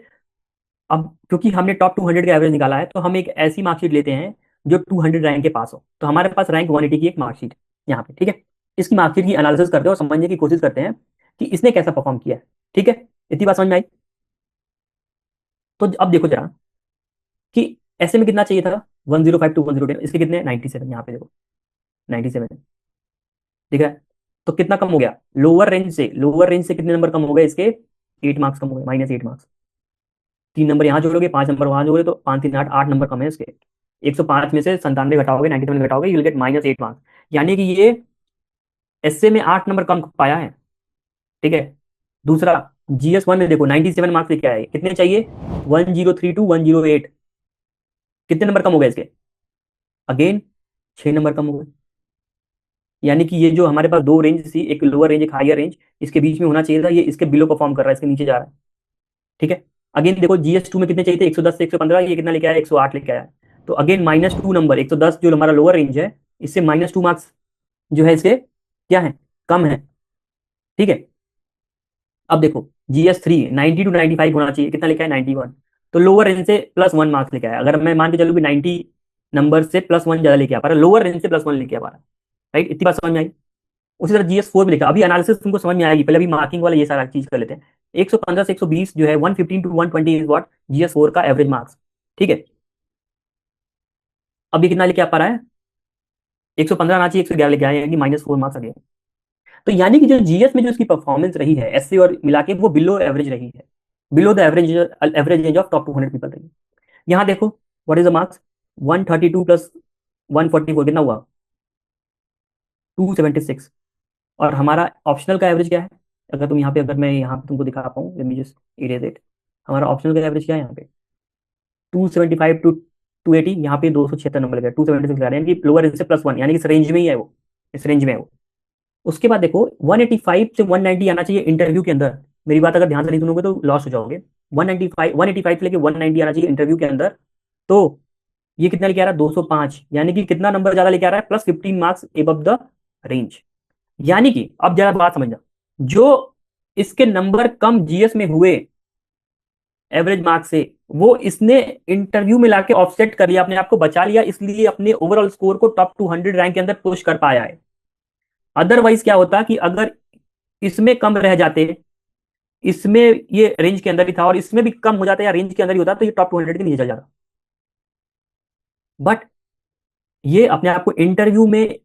अब क्योंकि हमने टॉप 200 का एवरेज निकाला है, तो हम एक ऐसी मार्कशीट लेते हैं जो 200 रैंक के पास हो। तो हमारे पास रैंक 180 की एक मार्कशीट यहाँ पे, ठीक है। इसकी मार्कशीट की एनालिसिस करते हैं और समझने की कोशिश करते हैं कि इसने कैसा परफॉर्म किया है, ठीक है। इतनी बात समझ में आई। तो अब देखो जरा कि ऐसे में कितना चाहिए था, 105 टू 110, इसके कितने 97, यहाँ पे देखो 97, ठीक है। तो कितना कम हो गया, लोअर रेंज से कितने नंबर कम हो गए इसके, 8 मार्क्स कम हो गए, -8 मार्क्स। 3 नंबर यहाँ जोड़ोगे, 5 नंबर वहां जोड़ोगे, तो 5 3 8 8 नंबर कम है इसके। 105 में से 97 घटाओगे, 97 घटाओगे, यू विल गेट -8 मार्क्स। यानी कि ये एसए में 8 नंबर कम पाया है, ठीक है। दूसरा, GS1 में देखो 97 मार्क्स लेके आए, कितने चाहिए, 1032 108, कितने नंबर कम हो गए इसके, अगेन 6 नंबर कम हो गए। यानी कि ये जो हमारे पास दो रेंज थी, एक लोअर रेंज एक हायर रेंज, इसके बीच में होना चाहिए था, ये इसके बिलो परफॉर्म कर रहा है, इसके नीचे जा रहा है, ठीक है। अगेन देखो GS2 में कितने चाहिए थे, 110 से 115, ये कितना लेके आया, 108 लेके आया। तो अगेन -2 नंबर, 110 जो हमारा लोअर रेंज है, इससे -2 मार्क्स जो है इसके क्या है, कम है, ठीक है। अब देखो GS3 90 टू 95 होना चाहिए, कितना लेके आया, 91। तो लोअर रेंज से +1 मार्क्स लेके आया। अगर मैं मान के चलूँ कि 90 नंबर से +1 ज्यादा लेके आ पा रहा है, लोअर रेंज से +1 लेके आ पा रहा है, राइट। इतनी बात समझ में आई। उसी तरह GS4 में लिखा, अभी एनालिसिस तुमको समझ में आएगी, पहले अभी मार्किंग वाला ये सारा चीज कर लेते हैं। 115 से 120 जो है, 115 टू 120 इज व्हाट, GS4 का एवरेज मार्क्स, ठीक है। अब ये कितना लेके आ पा रहा है, 115 आना चाहिए, 111 लेके आया, यानी -4 मार्क्स आ गया। तो यानी कि जो GS में जो इसकी परफॉर्मेंस रही है एससी और मिला के, वो बिलो एवरेज रही है, below the average range of top 200 people रही है। यहाँ देखो what is the marks, 132 plus 144 कितना हुआ, 276। और हमारा ऑप्शनल का एवरेज क्या है, अगर तुम यहाँ पे, अगर मैं यहाँ पे तुमको दिखा पाऊँ, let me just erase it. हमारा ऑप्शनल का एवरेज क्या है यहाँ पे, 275 टू 280, यहाँ पे 276 नंबर लगा, 276 लगा रहे हैं, यानी कि लोअर रेंज से +1, यानी कि इस रेंज में ही है वो, इस रेंज में है वो। उसके बाद देखो 185 से 190 आना चाहिए इंटरव्यू के अंदर। मेरी बात अगर ध्यान से नहीं सुनोगे तो लॉस हो जाओगे। 185 से लेके 190 आना चाहिए इंटरव्यू के अंदर। तो ये कितना लेके आ रहा है, 205, यानी कि कितना नंबर ज्यादा लेके आ रहा है, +15 मार्क्स एबव द रेंज। यानी कि अब जरा बात समझना, जो इसके नंबर कम जीएस में हुए एवरेज मार्क्स से, वो इसने इंटरव्यू में लाके ऑफसेट कर लिया, अपने आप को बचा लिया, इसलिए अपने ओवरऑल स्कोर को टॉप 200 रैंक के अंदर पुश कर पाया है। अदरवाइज क्या होता कि अगर इसमें कम रह जाते, इसमें ये रेंज के अंदर ही था और इसमें भी कम हो जाता या रेंज के अंदर ही होता, तो ये टॉप 200 के नीचे चल जाता। बट ये अपने आप को इंटरव्यू में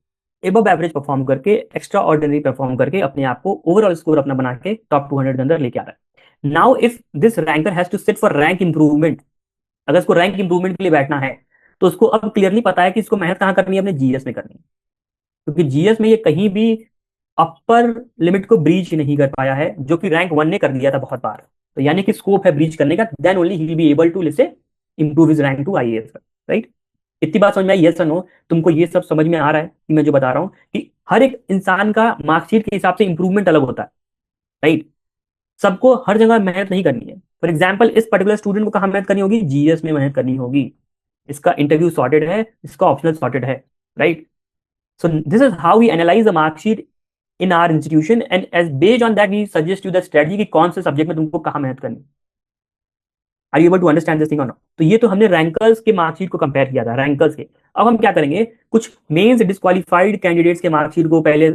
एबव एवरेज परफॉर्म करके, एक्स्ट्रा ऑर्डिनरी परफॉर्म करके, अपने आप को ओवरऑल स्कोर अपना बना के टॉप 200 के अंदर लेके आ रहा है। Now if this ranker has to sit for rank improvement, अगर इसको रैंक इंप्रूवमेंट के लिए बैठना है, तो उसको अब क्लियरली पता है कि इसको मेहनत कहाँ करनी है, अपने जीएस में करनी है। क्योंकि जीएस में ये कहीं भी अपर लिमिट को ब्रीच नहीं कर पाया है, जो कि रैंक 1 ने कर दिया था बहुत बार। तो यानी कि स्कोप है ब्रीच करने का, then only he will be able to let's say improve his rank to IAS, right. इतनी बात समझ में आई, यस और नो। तुमको ये सब समझ में आ रहा है कि मैं जो बता रहा हूँ कि हर एक इंसान का मार्कशीट के हिसाब से इंप्रूवमेंट अलग होता है, राइट। सबको हर जगह मेहनत नहीं करनी है। फॉर एग्जाम्पल इस पर्टिकुलर स्टूडेंट को कहाँ मेहनत करनी होगी, जीएस में मेहनत करनी होगी। इसका इंटरव्यू सॉर्टेड है, इसका ऑप्शनल सॉर्टेड है, right. So this is how we analyze the mark sheet in our institution, and as based on that we suggest you the strategy कि कौन से सब्जेक्ट में तुमको कहाँ मेहनत करनी। Are you able to understand this thing or not? तो ये तो हमने रैंकर्स के मार्कशीट को कंपेयर किया था, रैंकर्स के। अब हम क्या करेंगे, कुछ मेंस डिस्क्वालिफाइड कैंडिडेट्स के मार्कशीट को पहले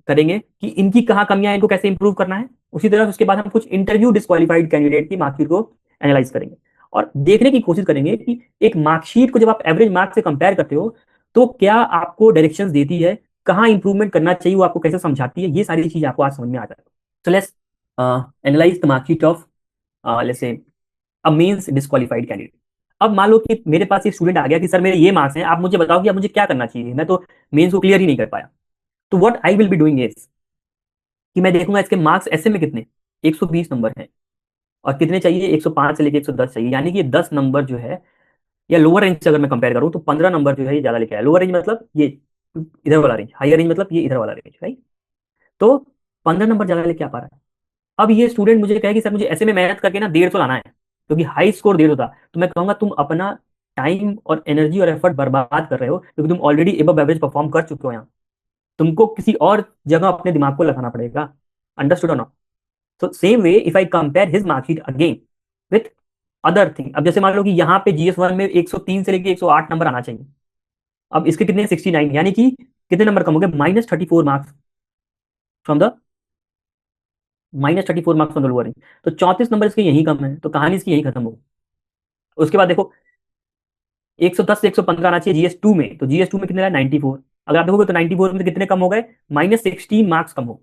करेंगे कि इनकी कहाँ कमियां, इनको कैसे इंप्रूव करना है। उसी तरह उसके बाद हम कुछ इंटरव्यू डिस्क्वालिफाइड कैंडिडेट की मार्कशीट को एनालाइज करेंगे और देखने की कोशिश करेंगे कि एक मार्कशीट को जब आप एवरेज मार्क्स से कंपेयर करते हो, तो क्या आपको डायरेक्शंस देती है, कहाँ इंप्रूवमेंट करना चाहिए, वो आपको कैसे समझाती है। ये सारी चीज आपको आज समझ में आ जाएगा। So let's analyse the marksheet of let's say a mains disqualified candidate. अब मान लो कि मेरे पास एक स्टूडेंट आ गया कि सर मेरे ये मार्क्स हैं, आप मुझे बताओ कि अब मुझे क्या करना चाहिए, मैं तो मेंस को क्लियर ही नहीं कर पाया। तो what I will be doing is कि मैं देखूंगा इसके मार्क्स ऐसे में कितने, 120 नंबर हैं, और कितने चाहिए, 105 से लेके 110 चाहिए। यानी कि ये 10 नंबर जो है, या लोअर रेंज से अगर मैं कंपेयर करूं, तो 15 नंबर जो है ये ज्यादा लेके आया। लोअर रेंज मतलब ये इधर वाला रेंज, हायर रेंज मतलब ये इधर वाला रेंज, राइट। तो 15 नंबर ज्यादा लेके आ पा रहा है। अब ये स्टूडेंट मुझे कहे कि सर मुझे ऐसे में मेहनत करके ना 150 लाना है, क्योंकि हाई स्कोर 150 था। तो मैं कहूंगा तुम अपना टाइम और एनर्जी और एफर्ट बर्बाद कर रहे हो, क्योंकि तुम ऑलरेडी एबव एवरेज परफॉर्म कर चुके हो। यहाँ तुमको किसी और जगह अपने दिमाग को लगाना पड़ेगा। अंडरस्टूड और नॉट? तो same way if I compare his marksheet again with other thing, अब जैसे मान लो कि यहाँ पे GS1 में 103 से लेके 108 नंबर आना चाहिए, अब इसके कितने 69, यानी कि कितने नंबर कम हो गए, -34 marks from the -34 marks from the lower range. तो 34 नंबर इसके यही कम है, तो कहानी इसकी यही खत्म हो गई। उसके बाद देखो 110 से 115 आना चाहिए GS2 में, तो GS2 में कितने रहा 94। अगर आप देखोगे तो 94 में से कितने कम हो गए, -16 मार्क्स कम हो,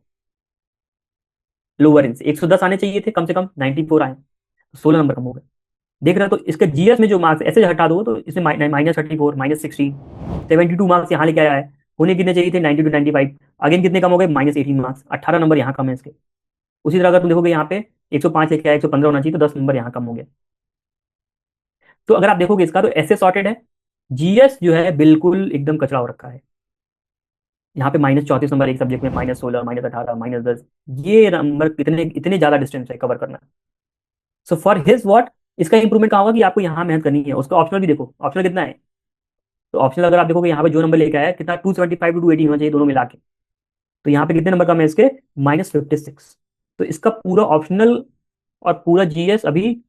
लोअर रेंज से 110 आने चाहिए थे, कम से कम 94 आए, 16 नंबर कम हो गए। देख रहे हो, तो इसके जीएस में जो मार्क्स ऐसे हटा दो तो इसमें -34 -16 72 मार्क्स यहाँ लेके आया है। होने कितने चाहिए थे 90 to 95, अगेन कितने कम हो गए -18 मार्क्स, 18 नंबर यहाँ कम है इसके। उसी तरह अगर तुम देखोगे यहाँ पे 105 लेके आया, 115 होना चाहिए, तो 10 नंबर यहाँ कम हो गया। तो अगर आप देखोगे इसका तो ऐसे सॉर्टेड है, जीएस जो है बिल्कुल एकदम कचरा हो रखा है। यहाँ पे -34 नंबर एक सब्जेक्ट में, -16 -18 -10, ये नंबर इतने इतने ज्यादा डिस्टेंस है कवर करना। सो फॉर हिज व्हाट, इसका इंप्रूवमेंट कहाँ होगा कि आपको यहाँ मेहनत करनी है। उसका ऑप्शनल भी देखो, ऑप्शनल कितना है, तो ऑप्शनल अगर आप देखोगे यहाँ पे जो नंबर लेके आया है कितना, 275 to 280 होना चाहिए दोनों मिला के। तो यहाँ पे कितने नंबर कम है इसके, -56। तो इसका पूरा ऑप्शनल और पूरा जीएस अभी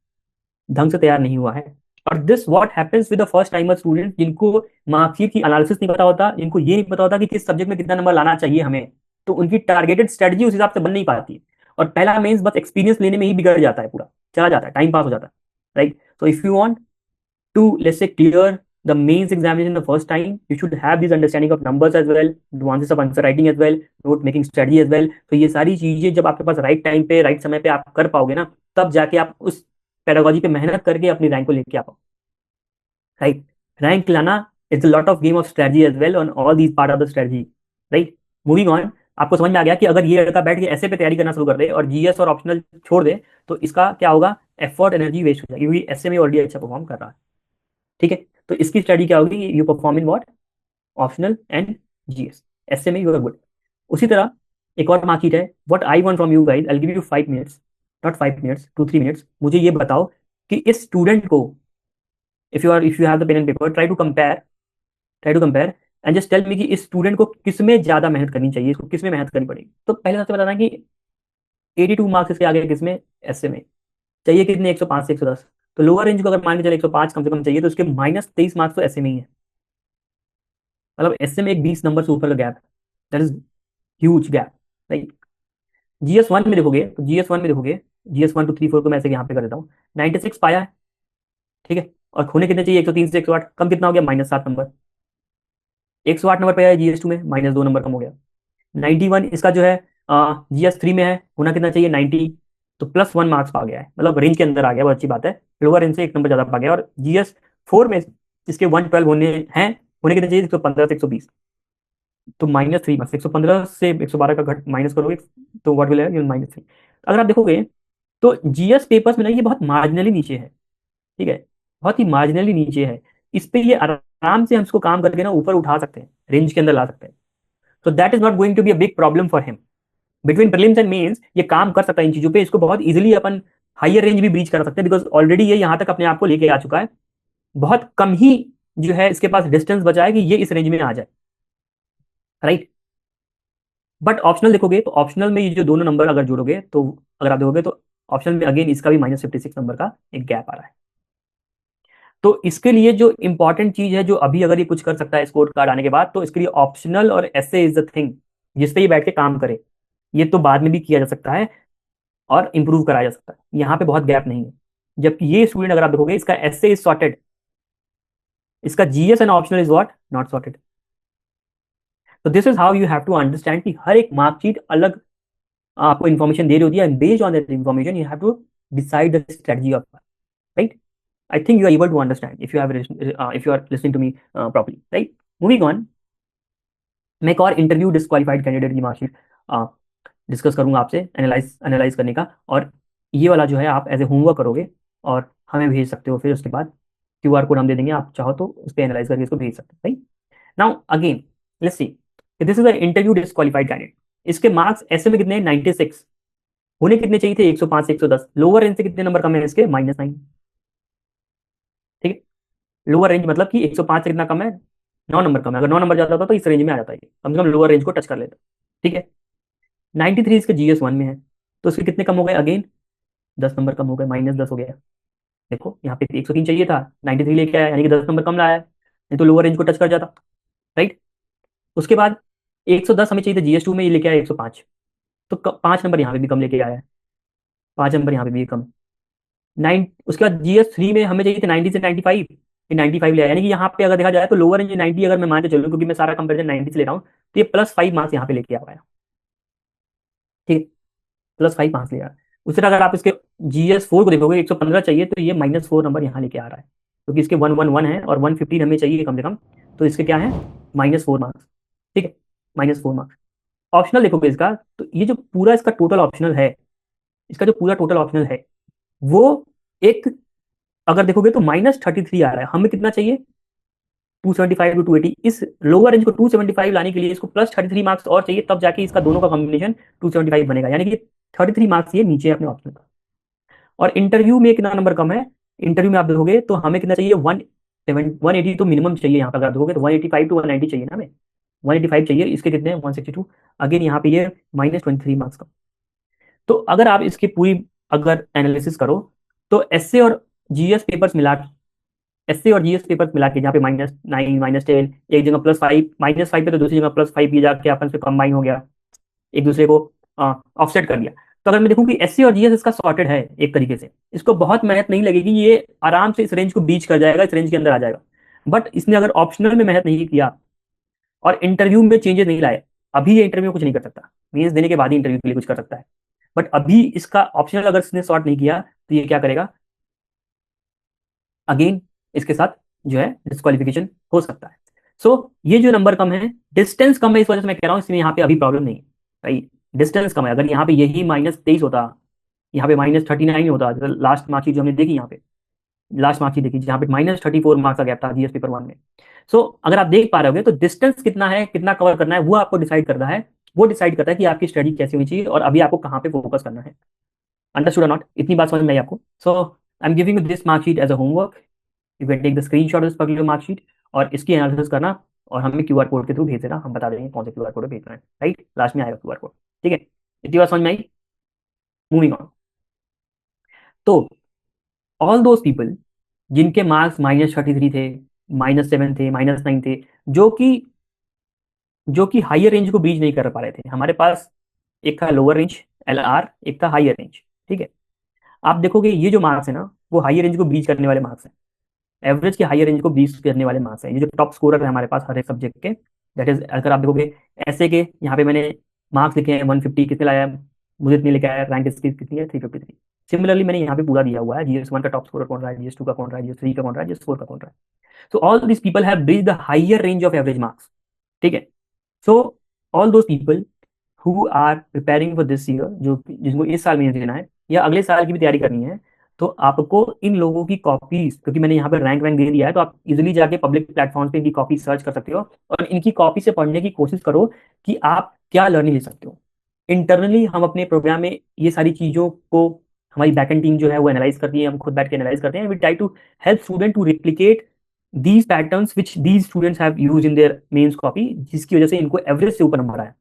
ढंग से तैयार नहीं हुआ है। और this what happens with the first timer student, जिनको मार्कशीट की एनालिसिस नहीं पता होता, जिनको ये नहीं पता होता कि किस सब्जेक्ट में कितना नंबर लाना चाहिए हमें, तो उनकी टारगेटेड स्ट्रेटजी उस हिसाब से बन नहीं पाती है। और पहला मेंस बस एक्सपीरियंस लेने में ही बिगड़ जाता है, पूरा चला जाता है, टाइम पास हो जाता है, right. So if you want to, let's say, clear the mains examination the first time, you should have this understanding of numbers as well, nuances of answer writing as well, note making strategy as well। तो ये सारी चीजें जब आपके पास राइट टाइम पे राइट समय पे आप कर पाओगे ना, तब जाके आप उस पेडागोजी पे मेहनत करके अपनी रैंक को लेके आ पाओ, राइट। रैंक लाना is a lot of game of strategy as well on all these part of the strategy, right. Moving on, आपको समझ में आ गया कि अगर ये लड़का बैठ के ऐसे पे तैयारी करना शुरू कर दे और जीएस और ऑप्शनल छोड़ दे, तो इसका क्या होगा, एफर्ट एनर्जी वेस्ट हो जाएगी, क्योंकि ऐसे में ऑलरेडी अच्छा परफॉर्म कर रहा है, ठीक है। तो इसकी स्टडी क्या होगी, you perform in what, optional and GS, ऐसे में यू आर गुड। उसी तरह एक और मार्कशीट है, what I want from you guys, I give you 5 minutes, not 5 minutes, 2 3 minutes, मुझे ये बताओ कि इस स्टूडेंट को, if you have the pen and paper, try to compare and just tell me कि इस स्टूडेंट को किस में ज्यादा मेहनत करनी चाहिए, इसको किस में मेहनत करनी पड़ेगी। तो पहले सबसे बताना कि 82 मार्क्स इसके आगे किस में, ऐसे में चाहिए कितने, 105 से 110। तो लोअर रेंज को अगर मान के चले 105 कम से कम चाहिए, तो उसके -23 मार्क्स तो ऐसे में ही है, मतलब ऐसे में एक 20 नंबर से ऊपर का गैप है, that is huge gap, right. GS1 में देखोगे, को मैं ऐसे यहाँ पे कर देता हूँ, 96 पाया है, ठीक है। और खोने कितने चाहिए, 103 से 108, कम कितना हो गया, -7 नंबर। 108 नंबर पे है GS2 में, -2 नंबर कम हो गया। 91 इसका जो है GS3 में है, होना कितना चाहिए 90, तो +1 मार्क्स पा गया है, मतलब रेंज के अंदर आ गया, बहुत अच्छी बात है। लोअर रेंज से 1 नंबर ज्यादा पा गया। और GS4 में इसके 112 होने हैं, होने कितने चाहिए, 115 से 120, तो -3 मार्क्स, 115 से 112 का घट माइनस करोगे, तो व्हाट विल है, -3। अगर आप देखोगे तो जीएस पेपर्स में ना ये बहुत मार्जिनली नीचे है, ठीक है, बहुत ही मार्जिनली नीचे है। इस पे ये आराम से हम इसको काम करके ना ऊपर उठा सकते हैं, रेंज के अंदर ला सकते हैं। So that is not going to be a big problem for him. Between prelims and mains ये काम कर सकता है इन चीजों पे, इसको बहुत इजीली अपन हायर रेंज भी ब्रीच कर सकते हैं, बिकॉज ऑलरेडी ये यहाँ तक अपने आप को लेके आ चुका है। बहुत कम ही जो है इसके पास डिस्टेंस बचा है कि ये इस रेंज में आ जाए, राइट। बट ऑप्शनल देखोगे तो ऑप्शनल में ये जो दोनों नंबर अगर जोड़ोगे, तो अगर आप देखोगे तो ऑप्शनल में अगेन इसका भी -56 नंबर का एक गैप आ रहा है। तो इसके लिए जो इंपॉर्टेंट चीज है, जो अभी अगर ये कुछ कर सकता है स्कोर कार्ड आने के बाद, तो इसके लिए ऑप्शनल और ऐसे इज द थिंग जिसपे ये बैठ के काम करे। ये तो बाद में भी किया जा सकता है और इंप्रूव कराया जा सकता है, यहाँ पे बहुत गैप नहीं है। जबकि ये स्टूडेंट अगर आप देखोगे, इसका एसे इज सॉर्टेड, इसका GS and optional is what, not sorted. तो this is how you have to understand कि हर एक मार्कशीट अलग आपको इन्फॉर्मेशन दे रही होती है, and based on that information you have to decide the strategy of, right. I think you are able to understand if you have if you are listening to me properly, right? Moving on, मैं एक और इंटरव्यू डिस्क्वालीफाइड कैंडिडेट की मार्कशीट डिस्कस करूंगा आपसे, एनालाइज करने का। और ये वाला जो है आप एज ए होमवर्क करोगे और हमें भेज सकते हो, फिर उसके बाद क्यूआर कोड हम दे देंगे, आप चाहो तो उस पर एनालाइज करके इसको भेज सकते हो, right. Now again let's see, this is a interview disqualified candidate. इसके मार्क्स ऐसे में कितने हैं, 96, होने कितने चाहिए थे, 105 से 110। लोअर रेंज से कितने नंबर कम है इसके, -9, ठीक है। लोअर रेंज मतलब कि 105 से कितना कम है, 9 नंबर कम है। अगर 9 नंबर ज्यादा होता तो इस रेंज में आ जाता है, कम से कम लोअर रेंज को टच कर लेता, ठीक है। 93 इसके GS1 में है, तो इसके कितने कम हो गए, अगेन 10 नंबर कम हो गए, -10 हो गया। देखो यहाँ पे 103 चाहिए था, 93 लेके आया, यानी कि 10 नंबर कम लाया है, नहीं तो लोअर रेंज को टच कर जाता। राइट। उसके बाद 110 हमें चाहिए था GS2 में, ये लेके आया 105, तो 5 नंबर यहाँ पे भी कम लेके आया है, 5 नंबर यहाँ पे भी कम। उसके बाद GS3 में हमें चाहिए थे 90 से 95, ये 95 ले आया, यानी कि यहाँ पे अगर देखा जाए तो लोअर रेंज 90 अगर मैं मान के चलूँ, क्योंकि मैं सारा कंपेरिजन 90 से ले रहा हूँ, तो ये +5 मार्क्स यहाँ पे लेके आ पाया। ठीक है, +5 मार्क्स ले रहा है। उसी तरह अगर आप इसके GS4 को देखोगे, 115 चाहिए, तो ये -4 नंबर यहाँ लेके आ रहा है, क्योंकि इसके 111 है और 115 हमें चाहिए कम से कम, तो इसके क्या है, -4 मार्क्स। ठीक है, -4 मार्क्स। ऑप्शनल देखोगे इसका, तो ये जो पूरा इसका टोटल ऑप्शनल है, इसका जो पूरा टोटल ऑप्शनल है, वो एक, अगर देखोगे तो -33 आ रहा है। हमें कितना चाहिए, 275 to 280। इस लोअर रेंज को 275 लाने के लिए इसको +33 मार्क्स और चाहिए, तब जाके इसका दोनों का कॉम्बिनेशन 275 बनेगा, यानी कि 33 मार्क्स ये नीचे है अपने ऑप्शन का। और इंटरव्यू में कितना नंबर कम है, इंटरव्यू में आप देखोगे तो हमें कितना चाहिए, 180 तो मिनिमम चाहिए यहाँ पर, अगर देखोगे तो 185 to 190 चाहिए ना हमें, 185 चाहिए, इसके कितने हैं, 162। अगेन यहाँ पे ये -23 मार्क्स का। तो अगर आप इसकी पूरी अगर एनालिसिस करो, तो एसए और जीएस पेपर्स मिला के, जहाँ पे -9 -10, एक जगह +5, -5 पे, तो दूसरी जगह +5 भी जाके अपन से कंबाइन हो गया, एक दूसरे को ऑफसेट कर लिया। तो अगर मैं देखूं कि एससी और जीएस इसका सॉर्टेड है एक तरीके से, इसको बहुत मेहनत नहीं लगेगी, ये आराम से इस रेंज को बीच कर जाएगा, इस रेंज के अंदर आ जाएगा। बट इसने अगर ऑप्शनल में मेहनत नहीं किया और इंटरव्यू में चेंजेस नहीं लाए, अभी ये इंटरव्यू में कुछ नहीं कर सकता, मेंस देने के बाद ही इंटरव्यू के लिए कुछ कर सकता है। बट अभी इसका ऑप्शनल अगर इसने सॉर्ट नहीं किया, तो ये क्या करेगा, अगेन इसके साथ जो है डिस्क्वालिफिकेशन हो सकता है। सो ये जो नंबर कम है, डिस्टेंस कम है, इस वजह से मैं कह रहा हूँ इसमें यहाँ पे अभी प्रॉब्लम नहीं है भाई, डिस्टेंस कम है। अगर यहाँ पे यही -23 होता, यहाँ पे -39 होता, लास्ट मार्कशीट जो हमने देखी, यहाँ पे लास्ट मार्कशीट देखी जहाँ पे -34 मार्क्स का गैप था जीएस पेपर 1 में। सो अगर आप देख पा रहे होगे, तो डिस्टेंस कितना है, कितना कवर करना है, वो आपको डिसाइड करना है, वो डिसाइड करता है कि आपकी स्टडी कैसी होनी चाहिए और अभी आपको कहाँ पे फोकस करना है। अंडरस्टूड और नॉट, इतनी बात समझ में आई आपको? So I am giving you this marksheet as a homework, you can take the screenshot of this particular marksheet और इसकी एनालिसिस करना, और हमें क्यूआर कोड के थ्रू भेज देना, हम बता देंगे कौन से क्यूआर कोड भेजना है, राइट, लास्ट में आएगा क्यूआर कोड। ठीक है, इतनी बात समझ में आई? Moving on. तो ऑल दोज पीपल जिनके मार्क्स -33 थे, -7 थे, -9 थे, जो कि जो कि हायर रेंज को ब्रीच नहीं कर पा रहे थे, हमारे पास एक था लोअर रेंज LR, एक था हायर रेंज। ठीक है, आप देखोगे ये जो मार्क्स है ना, वो हायर रेंज को ब्रीच करने वाले मार्क्स हैं, एवरेज के हायर रेंज को ब्रीच करने वाले मार्क्स हैं, ये जो टॉप स्कोरर है हमारे पास हर एक सब्जेक्ट के, दैट इज, अगर आप देखोगे ऐसे के, यहाँ पे मैंने मार्क्स लिखे हैं 150, कितने लाया, मुझे इतनी लेके आया, रैंक इसकी कितनी है, 353। सिमिलरली मैंने यहाँ पे पूरा दिया हुआ है, GS1 का टॉप स्कोरर कौन रहा है, GS2 का कौन रहा है, GS3 का कौन रहा है, GS4 का कौन रहा है। So all this people have breach the higher range of average marks. ठीक है, so all those people who are preparing for this year, जो जिनको इस साल में देना है या अगले साल की भी तैयारी करनी है, तो आपको इन लोगों की कॉपीज, क्योंकि मैंने यहाँ पे रैंक वैंक दे दिया है, तो आप इजीली जाके पब्लिक प्लेटफॉर्म पे इनकी कॉपी सर्च कर सकते हो और इनकी कॉपी से पढ़ने की कोशिश करो कि आप क्या लर्निंग ले सकते हो। इंटरनली हम अपने प्रोग्राम में ये सारी चीज़ों को, हमारी बैकएंड टीम जो है वो एनालाइज करती है, हम खुद बैठ के एनालाइज करते हैं, we try to help student to replicate these patterns which these students have used in their mains copy, जिसकी वजह से इनको एवरेज से ऊपर नंबर आया।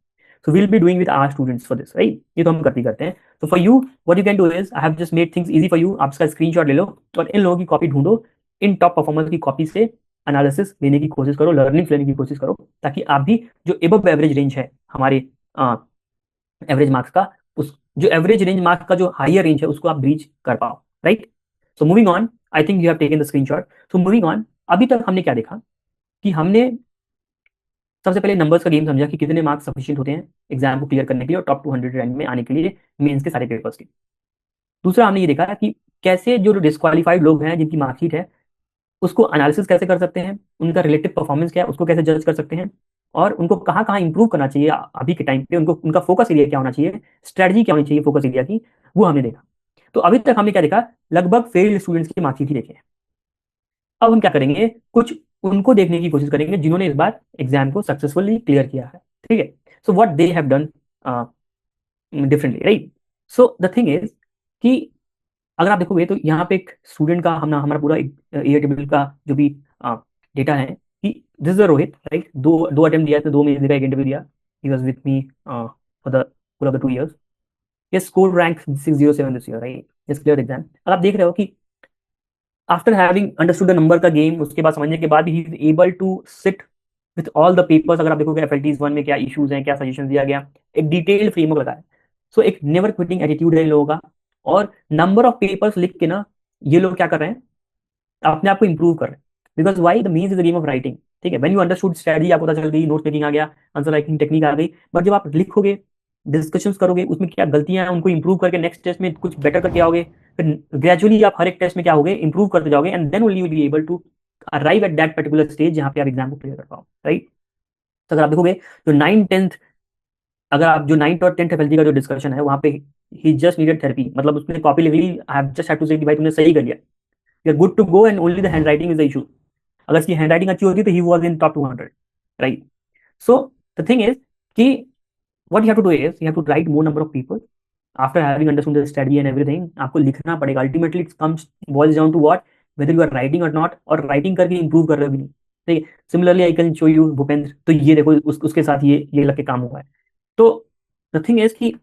So we'll be doing with our students for this, right? ये तो हम करते ही करते हैं। So for you, what you can do is, I have just made things easy for you. आप इसका स्क्रीनशॉट ले लो और इन लोगों की कॉपी ढूंढो, इन टॉप परफॉर्मर्स की कॉपी से एनालिसिस लेने की कोशिश करो, लर्निंग लेने की कोशिश करो, ताकि आप भी जो एबव एवरेज रेंज है हमारे एवरेज मार्क्स का, उस जो एवरेज रेंज मार्क्स का जो हायर रेंज है उसको आप ब्रीच कर पाओ, right? So moving on, I think you have taken the screenshot. So moving on, अभी तक हमने क्या देखा कि हमने सबसे पहले नंबर्स का गेम समझा कि कितने मार्क्स सफिशिएंट होते हैं एग्जाम को क्लियर करने के लिए और टॉप 200 रैंक में आने के लिए मेंस के सारे पेपर्स के। दूसरा हमने ये देखा कि कैसे जो डिस्क्वालीफाइड लोग हैं जिनकी मार्कशीट है, उसको एनालिसिस कैसे कर सकते हैं, उनका रिलेटिव परफॉर्मेंस क्या है उसको कैसे जज कर सकते हैं, और उनको कहाँ कहाँ इंप्रूव करना चाहिए अभी के टाइम पे, उनको उनका फोकस एरिया क्या होना चाहिए, स्ट्रेटजी क्या होनी चाहिए फोकस एरिया की, वो हमने देखा। तो अभी तक हमने क्या देखा, लगभग फेल्ड स्टूडेंट्स की मार्कशीट ही देखे हैं। अब हम क्या करेंगे, कुछ उनको देखने की कोशिश करेंगे जिन्होंने इस बार एग्जाम को सक्सेसफुली क्लियर किया है। ठीक है, so what they have done differently, right? So the thing is कि अगर आप देखोगे तो यहाँ पे एक स्टूडेंट का हमारा पूरा एयर टेबल का जो भी डेटा है कि दिस इज रोहित, राइट, दो दो अटेम्प्ट दिया था, 2 महीने का एक इंटरव्यू दिया, he was with me for the full of the 2 years, ये score rank 607 this year, right, is clear exam. अब आप देख रहे हो कि after having understood the number का गेम, उसके बाद समझने के बाद ही is able to sit with all the papers. अगर आप देखोगे FLTs 1 में क्या इश्यूज हैं, क्या सजेशन दिया गया, एक डिटेल्ड फ्रेमवर्क लगाया। सो एक नेवर क्विटिंग एटीट्यूड है इन लोगों का, और नंबर ऑफ पेपर्स लिख के ना ये लोग क्या कर रहे हैं, अपने आप को इंप्रूव कर रहे हैं। Because why the means is the game of writing. ठीक है, व्हेन यू अंडरस्टूड स्ट्रेटजी, आपको पता चल गई, नोट मेकिंग आ गया, आंसर राइटिंग टेक्निक आ गई, बट जब आप लिखोगे, डिस्कशन करोगे, उसमें क्या गलतियां हैं उनको इंप्रूव करके नेक्स्ट टेस्ट में कुछ बेटर करके आओगे, फिर ग्रेजुअली आप हर एक टेस्ट में क्या होगे, इंप्रूव करते जाओगे, and then only will be able to arrive at that particular stage जहां पे आप एग्जाम को क्लियर कर पाओ, राइट। तो अगर आप देखोगे जो 9th 10th, अगर आप जो 9th और 10th FLT का जो डिस्कशन है वहां पे ही जस्ट नीडेड थेरेपी, मतलब उसने कॉपी लिख ली, I have just have to say भाई तुमने सही कर लिया, you are good to go, and only the handwriting is the issue. अगर इसकी हैंड राइटिंग अच्छी होती तो he was in top 200, right. So the thing is कि what you have to do is you have to write more number of people after having understood the study and everything. आपको लिखना पड़ेगा, ultimately it comes boils down to what, whether you are writing और नॉट, और राइटिंग करके इंप्रूव कर रहे हो कि नहीं, ठीक है। Similarly I can show you Bhupendra, तो ये देखो उसके साथ ये लग के काम हुआ है। तो द थिंग इज कि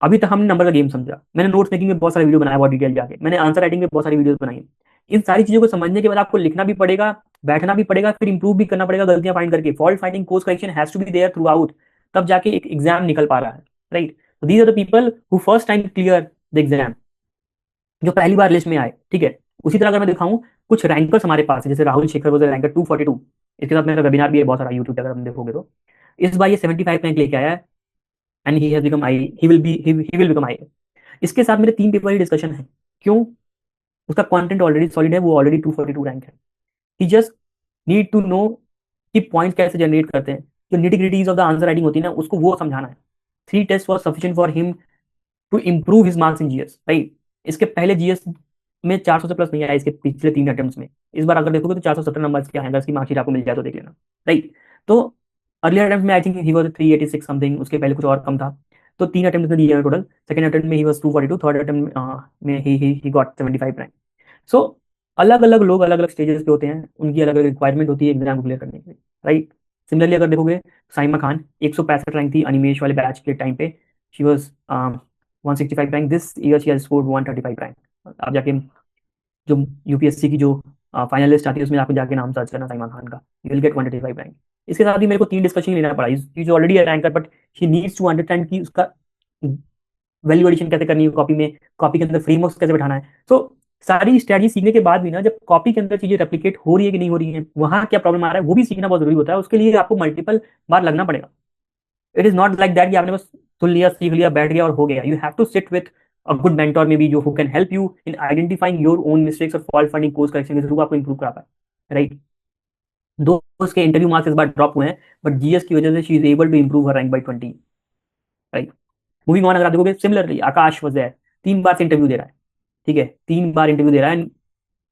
अभी तक हमने नंबर का गेम समझा, मैंने नोट्स मेकिंग में बहुत सारे वीडियो बनाया, बहुत डिटेल जाके मैंने आंसर राइटिंग में बहुत सारी वीडियोस बनाई। इन सारी चीजों को समझने के बाद आपको लिखना भी पड़ेगा, बैठना भी पड़ेगा, फिर इंप्रूव भी करना पड़ेगा, गलतियां फाइंड करके, fault finding, course correction has to be there throughout, तब जाके एक एग्जाम निकल पा रहा है, right. These are the people who first time clear the exam, जो पहली बार लिस्ट में आए, ठीक है। उसी तरह अगर मैं दिखाऊं, कुछ रैंकर्स हमारे पास है, जैसे राहुल शेखर वो रैंकर 242, इसके साथ मेरा वेबिनार भी है बहुत सारा यूट्यूब पे, अगर हम देखोगे तो इस बार ये 75 रैंक लेके आया है, and he has become I, he will become I. इसके साथ मेरे 3 पेपर की डिस्कशन है, क्यों? उसका कंटेंट ऑलरेडी सॉलिड है, वो ऑलरेडी 242 रैंक है। He just need to know कि पॉइंट कैसे जनरेट करते हैं, जो nitty gritties of the answer writing होती है ना, उसको वो समझाना है। 3 test was sufficient for him to improve his marks in GS, right. इसके पहले जीएस में 400 से प्लस नहीं आया, इसके पिछले 3 अटेम्प्ट में। इस बार अगर देखोगे तो 417 नंबर क्या आएगा, इसकी मार्कशीट आपको मिल जाए तो देख लेना, राइट। तो अर्लियर अटेम्प्ट में I think he was 386 something, उसके पहले कुछ और कम था। तो 3 अटेम्प्ट में दिए टोटल, सेकंड अटेम्प्ट में ही वाज 242, थर्ड अटेम्प्ट में ही गॉट 75 रैंक। सो अलग अलग लोग अलग अलग स्टेजेस पे होते हैं, उनकी अलग अलग रिक्वायरमेंट होती है एग्जाम को क्लियर करने के लिए, राइट। सिमिलरली अगर देखोगे, साइमा खान 165 रैंक थी अनिमेश वाले बैच के टाइम पे, she was 165 rank, this year she has scored 135 rank. आप जाके जो यूपीएससी की जो फाइनल लिस्ट आती है उसमें आपको जाके नाम सर्च करना साइमा खान का, यू विल गेट 135 रैंक। इसके साथ ही मेरे को 3 डिस्कशन लेना पड़ा, is already a ranker, but she needs to understand कि उसका वैल्यू एडिशन कैसे करनी है कॉपी में, कॉपी के अंदर फ्रेमवर्क कैसे बैठाना है। तो सारी स्ट्रेटजी सीखने के बाद भी ना, जब कॉपी के अंदर चीजें रेप्लिकेट हो रही है कि नहीं हो रही है, वहां क्या प्रॉब्लम आ रहा है, वो भी सीखना बहुत जरूरी होता है। उसके लिए आपको मल्टीपल बार लगना पड़ेगा। It is not like that कि आपने बस सुन लिया, सीख लिया, बैठ गया और हो गया। You have to sit with a good mentor में भी, जो who can help you in identifying your own mistakes और फॉल्ट फाइंडिंग, कोर्स करेक्शन के थ्रू आपको इंप्रूव करा पाए, राइट। दो उसके इंटरव्यू मार्क्स इस बार ड्रॉप हुए हैं, बट जीएस की वजह से she is able to improve her rank by 20, right. Moving on, अगर आप देखोगे सिमिलरली आकाश वजह 3 बार से इंटरव्यू दे रहा है, ठीक है, 3 बार इंटरव्यू दे रहा है,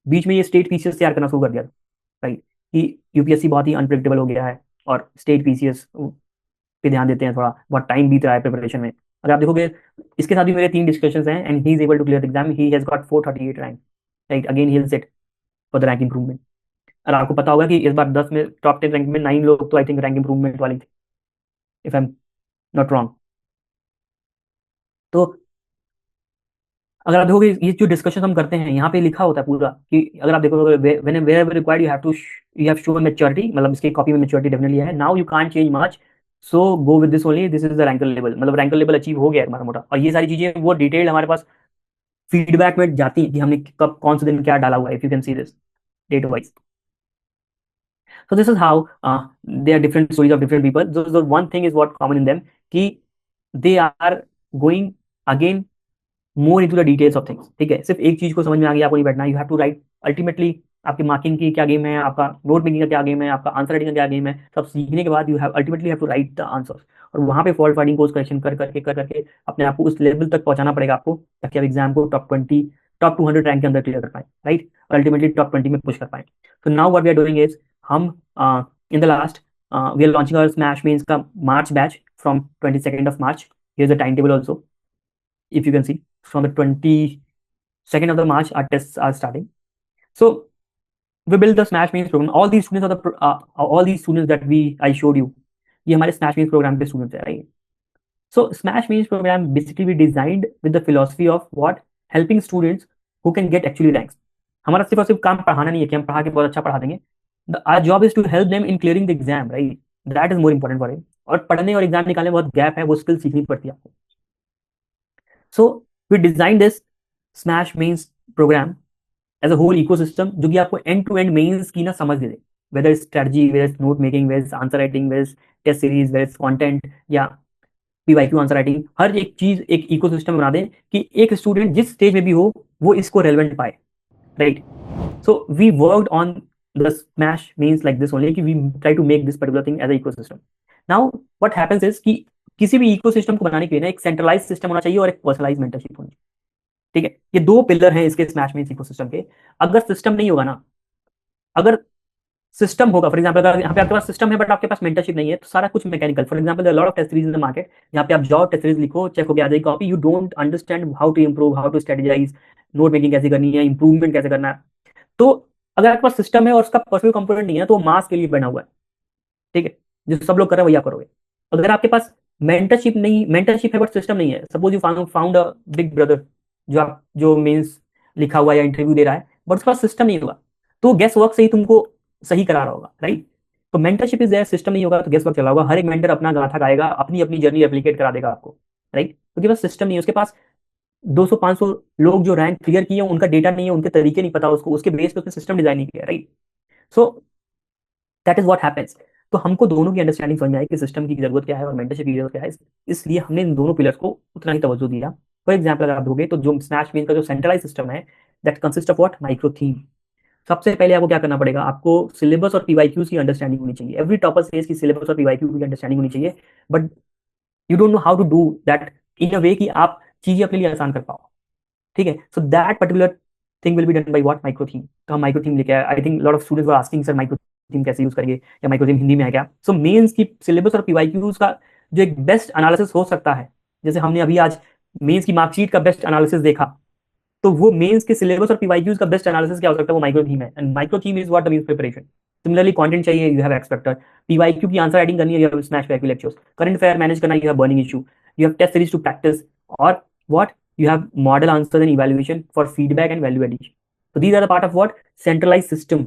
बीच में ये स्टेट पीसीएस तैयार करना शुरू कर दिया, राइट। कि यूपीएससी बहुत ही अनप्रेडिक्टेबल हो गया है, और स्टेट पीसीएस पे ध्यान देते हैं, थोड़ा बहुत टाइम बीत रहा है प्रिपरेशन में। अगर आप देखोगे, इसके साथ भी मेरे 3 डिस्कशंस हैं, and he is able to clear the exam, he has got 438 rank, right. Again he will set for the rank improvement. और आपको पता होगा कि इस बार 10 में टॉप 10 रैंक में 9 लोग तो आई थिंक रैंक इंप्रूवमेंट वाले थे, if I am not wrong. तो अगर आप देखोगे, ये जो डिस्कशन हम करते हैं यहाँ पे लिखा होता है पूरा, कि अगर आप देखोगे when where required you have show maturity, मतलब इसकी कॉपी में मैच्योरिटी डेफिनेटली है। Now you can't change much, so go with this only, this is the ranker level, मतलब रैंकर लेवल अचीव हो गया है हमारा मोटा। और ये सारी चीजें वो डिटेल हमारे पास फीडबैक में जाती है कि हमने कब कौन से दिन क्या डाला हुआ है, if you can see this date wise. So this is how they are different stories of different people. So the one thing is what common in them, कि they are going again more into the details of things, ठीक है। सिर्फ एक चीज को समझ में आ गया, आपको नहीं बैठना, you have to write. Ultimately आपकी मार्किंग की क्या गेम है, आपका नोट मेकिंग का क्या गेम है, आपका आंसर राइटिंग का क्या गेम है, सब सीखने के बाद you have ultimately have to write the answers. और वहां पे फॉल्ट फाइंडिंग, कोर्स करेक्शन कर करके अपने आप को उस लेवल तक पहुंचाना पड़ेगा आपको, ताकि आप एग्जाम को टॉप 20 टॉप 200 रैंक के अंदर क्लियर कर पाए, राइट। और अल्टीमेटली टॉप 20 में पुश कर पाए। तो now what we are doing is, हम in the last we are launching our smash mains का March batch from 22nd of March। Here is the time table also, if you can see, from the 22nd of the March our tests are starting. So we build the smash means program, all these students are the all these students that I showed you, ये हमारे smash means program के students है, right? So smash means program basically we designed with the philosophy of what, helping students who can get actually ranks। हमारा सिर्फ और सिर्फ काम पढ़ाना नहीं है कि हम पढ़ा के बहुत अच्छा पढ़ा देंगे, our job is to help them in clearing the exam, right? That is more important for him. और पढ़ने और एग्जाम निकालने में बहुत गैप है, वो स्किल सीखनी पड़ती है आपको। So we design this smash mains program as a whole ecosystem, जो कि आपको एंड टू एंड मेंस की ना समझ दे दे, whether strategy, whether note making, whether answer writing, whether test series, whether content या पीवाईक्यू आंसर राइटिंग, हर एक चीज एक इकोसिस्टम बना दे कि एक स्टूडेंट जिस स्टेज में भी हो वो इसको रेलेवेंट पाए, right? So we worked on the smash means like this only, कि we try to make this particular thing as a ecosystem. Now what happens is कि किसी भी इकोसिस्टम को बनाने के लिए ना एक सेंट्रलाइज सिस्टम होना चाहिए और एक पर्सनलाइज मेंटरशिप होनी चाहिए, ठीक है? ये दो पिलर हैं इसके स्मैश मीन्स इकोसिस्टम के। अगर सिस्टम नहीं होगा ना, अगर सिस्टम होगा, फॉर एग्जाम्पल अगर यहाँ पे आपके पास सिस्टम है बट आपके पास मेंटरशिप नहीं है, तो सारा कुछ mechanical. For example lot of test series in the market, यहाँ पे आप जाओ टेस्ट सीरीज लिखो, चेक हो गया आ जाएगी copy, you don't understand how to improve, how to strategize, note making कैसे करनी है, इंप्रूवमेंट कैसे करना है। तो अगर आपके पास सिस्टम है और उसका पर्सनल कंपोनेंट नहीं है, तो मास के लिए बना हुआ है, ठीक है? जो सब लोग कर रहे हैं वही आप करोगे। अगर आपके पास मेंटरशिप नहीं, मेंटरशिप है बट सिस्टम नहीं है, suppose you found a big brother जो मीन्स लिखा हुआ या इंटरव्यू दे रहा है, बट उसके पास सिस्टम नहीं होगा, तो गेस वर्क से ही तुमको सही करा रहा होगा, राइट? तो मेंटरशिप इज देयर, सिस्टम नहीं होगा तो गेस वर्क चला होगा, हर एक मेंटर अपना गाथा गाएगा, अपनी अपनी जर्नी रेप्लिकेट करा देगा आपको, राइट? क्योंकि बस सिस्टम नहीं है उसके पास। 200-500 लोग जो रैंक क्लियर किए हैं, उनका डेटा नहीं है, उनके तरीके नहीं पता उसको, उसके बेस पे उसने सिस्टम डिजाइन नहीं किया, right? So that is what happens. तो हमको दोनों की अंडरस्टैंडिंग समझ में आई कि सिस्टम की जरूरत क्या है और मेंटरशिप की जरूरत क्या है, इसलिए हमने इन दोनों पिलर्स को उतना ही तवज्जो दिया। फॉर एग्जाम्पल अगर आप दोगे तो जो स्मैश मेन का जो सेंट्रलाइज सिस्टम है, that consist of what, micro theme. सबसे पहले आपको क्या करना पड़ेगा, आपको सिलेबस और पीवाईक्यूज की अंडरस्टैंडिंग होनी चाहिए। एवरी टॉपर सेज की सिलेबस और पीवाईक्यू की अंडरस्टैंडिंग होनी चाहिए, but you don't know how to do that in a way कि आप चीजें अपने लिए आसान कर पाओ, ठीक है? So that particular thing will be done by what, micro theme. तो हम माइक्रो थीम लेके आए। I think lot of students were asking sir micro theme कैसे यूज करेंगे, या माइक्रो थीम हिंदी में है क्या? सो मेंस की सिलेबस और पीवाईक्यूज का जो एक बेस्ट एनालिसिस हो सकता है, जैसे हमने अभी आज मेंस की मार्कशीट का बेस्ट एनालिसिस देखा, तो वो मेंस के सिलेबस और पीवाईक्यूज का बेस्ट एनालिसिस क्या हो सकता है, वो माइक्रो थीम है। And micro theme is what the means preparation. Similarly content चाहिए, यू हैव एक्सपेक्टर। पीवाईक्यू की आंसर राइटिंग करनी है, you have smash PYQ lectures. Current affair manage करना, you have burning issue, you have test series to practise, और what, you have model answer and evaluation for feedback and value addition. तो these are the part of what, centralise system.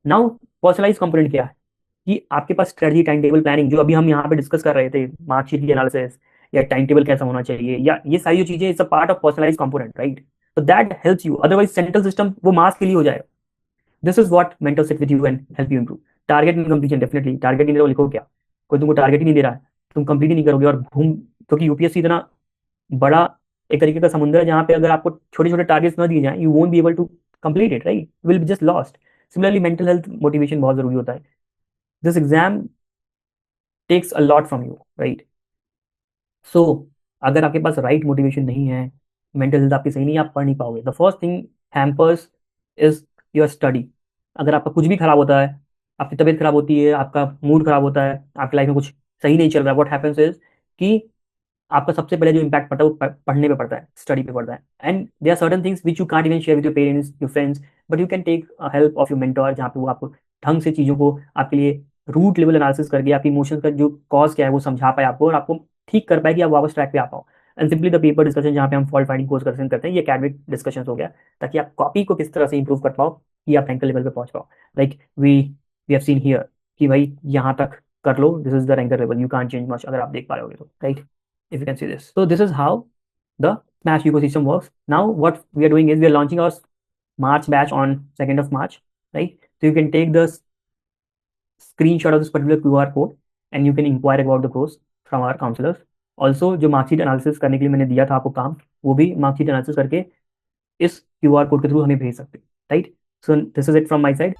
Now personalise component क्या है, कि आपके पास स्ट्रेटजी, टाइम टेबल, प्लानिंग, जो अभी हम यहाँ पे डिस्कस कर रहे थे, मार्कशीट की एनालिसिस या टाइम टेबल कैसा होना चाहिए, या ये सारी जो चीजें, it's a part of personalize component, right? So that helps you. Otherwise, central system वो मास के लिए हो जाएगा। This is what mentor sit with you and help you improve. Target in completion, definitely target नहीं दे रहे, लिखो क्या? कोई तुमको टारगेट ही नहीं दे रहा है, तुम कंप्लीट ही नहीं करोगे, और घूम, क्योंकि यूपीएससी इतना बड़ा एक तरीके का समुद्र है, जहाँ पे अगर आपको छोटे छोटे टारगेट्स ना दिए जाए, you won't be able to complete it, right? Will be just lost. Similarly mental health motivation बहुत जरूरी होता है। This exam takes a lot from you, right? So अगर आपके पास राइट मोटिवेशन नहीं है, मेंटल हेल्थ आपकी सही नहीं है, आप पढ़ नहीं पाओगे। The first thing hampers is your study. अगर आपका कुछ भी खराब होता है, आपकी तबीयत खराब होती है, आपका मूड खराब होता है, आपकी लाइफ में कुछ सही नहीं चल रहा है, व्हाट हैपेंस इज कि आपका सबसे पहले जो इम्पैक्ट पड़ता है वो पढ़ने पे पड़ता है, स्टडी पे पड़ता है। And there are certain things which you can't even share with your parents, your friends, but you can take help of your mentor, जहाँ पे वो आपको ढंग से चीज़ों को आपके लिए रूट लेवल एनालिसिस करके आपकी इमोशंस का जो कॉज क्या है वो समझा पाए आपको, और आपको ठीक कर पाए कि आप वापस ट्रैक पे आ पाओ। And simply the paper discussion, जहाँ पे हम फॉल्ट फाइंडिंग कोर्स डिस्कशन करते हैं, ये एकेडमिक डिस्कशन हो गया, ताकि आप कॉपी को किस तरह से इंप्रूव कर पाओ कि आप रैंकर लेवल पे पहुंच पाओ। Like we we have seen here कि भाई यहाँ तक कर लो, this is the ranker level, you can't change much, अगर आप देख पा रहे होगे तो, right? If you can see this. So this is how the Smash ecosystem works. Now what we are doing is we are launching our March batch on 2nd of March, right? So you can take the screenshot of this particular QR code and you can inquire about the course from our counselors. Also जो मार्कशीट एनालिसिस करने के लिए मैंने दिया था आपको काम, वो भी मार्कशीट एनालिसिस करके इस QR कोड के थ्रू हमें भेज सकते हैं, right? So this is it from my side.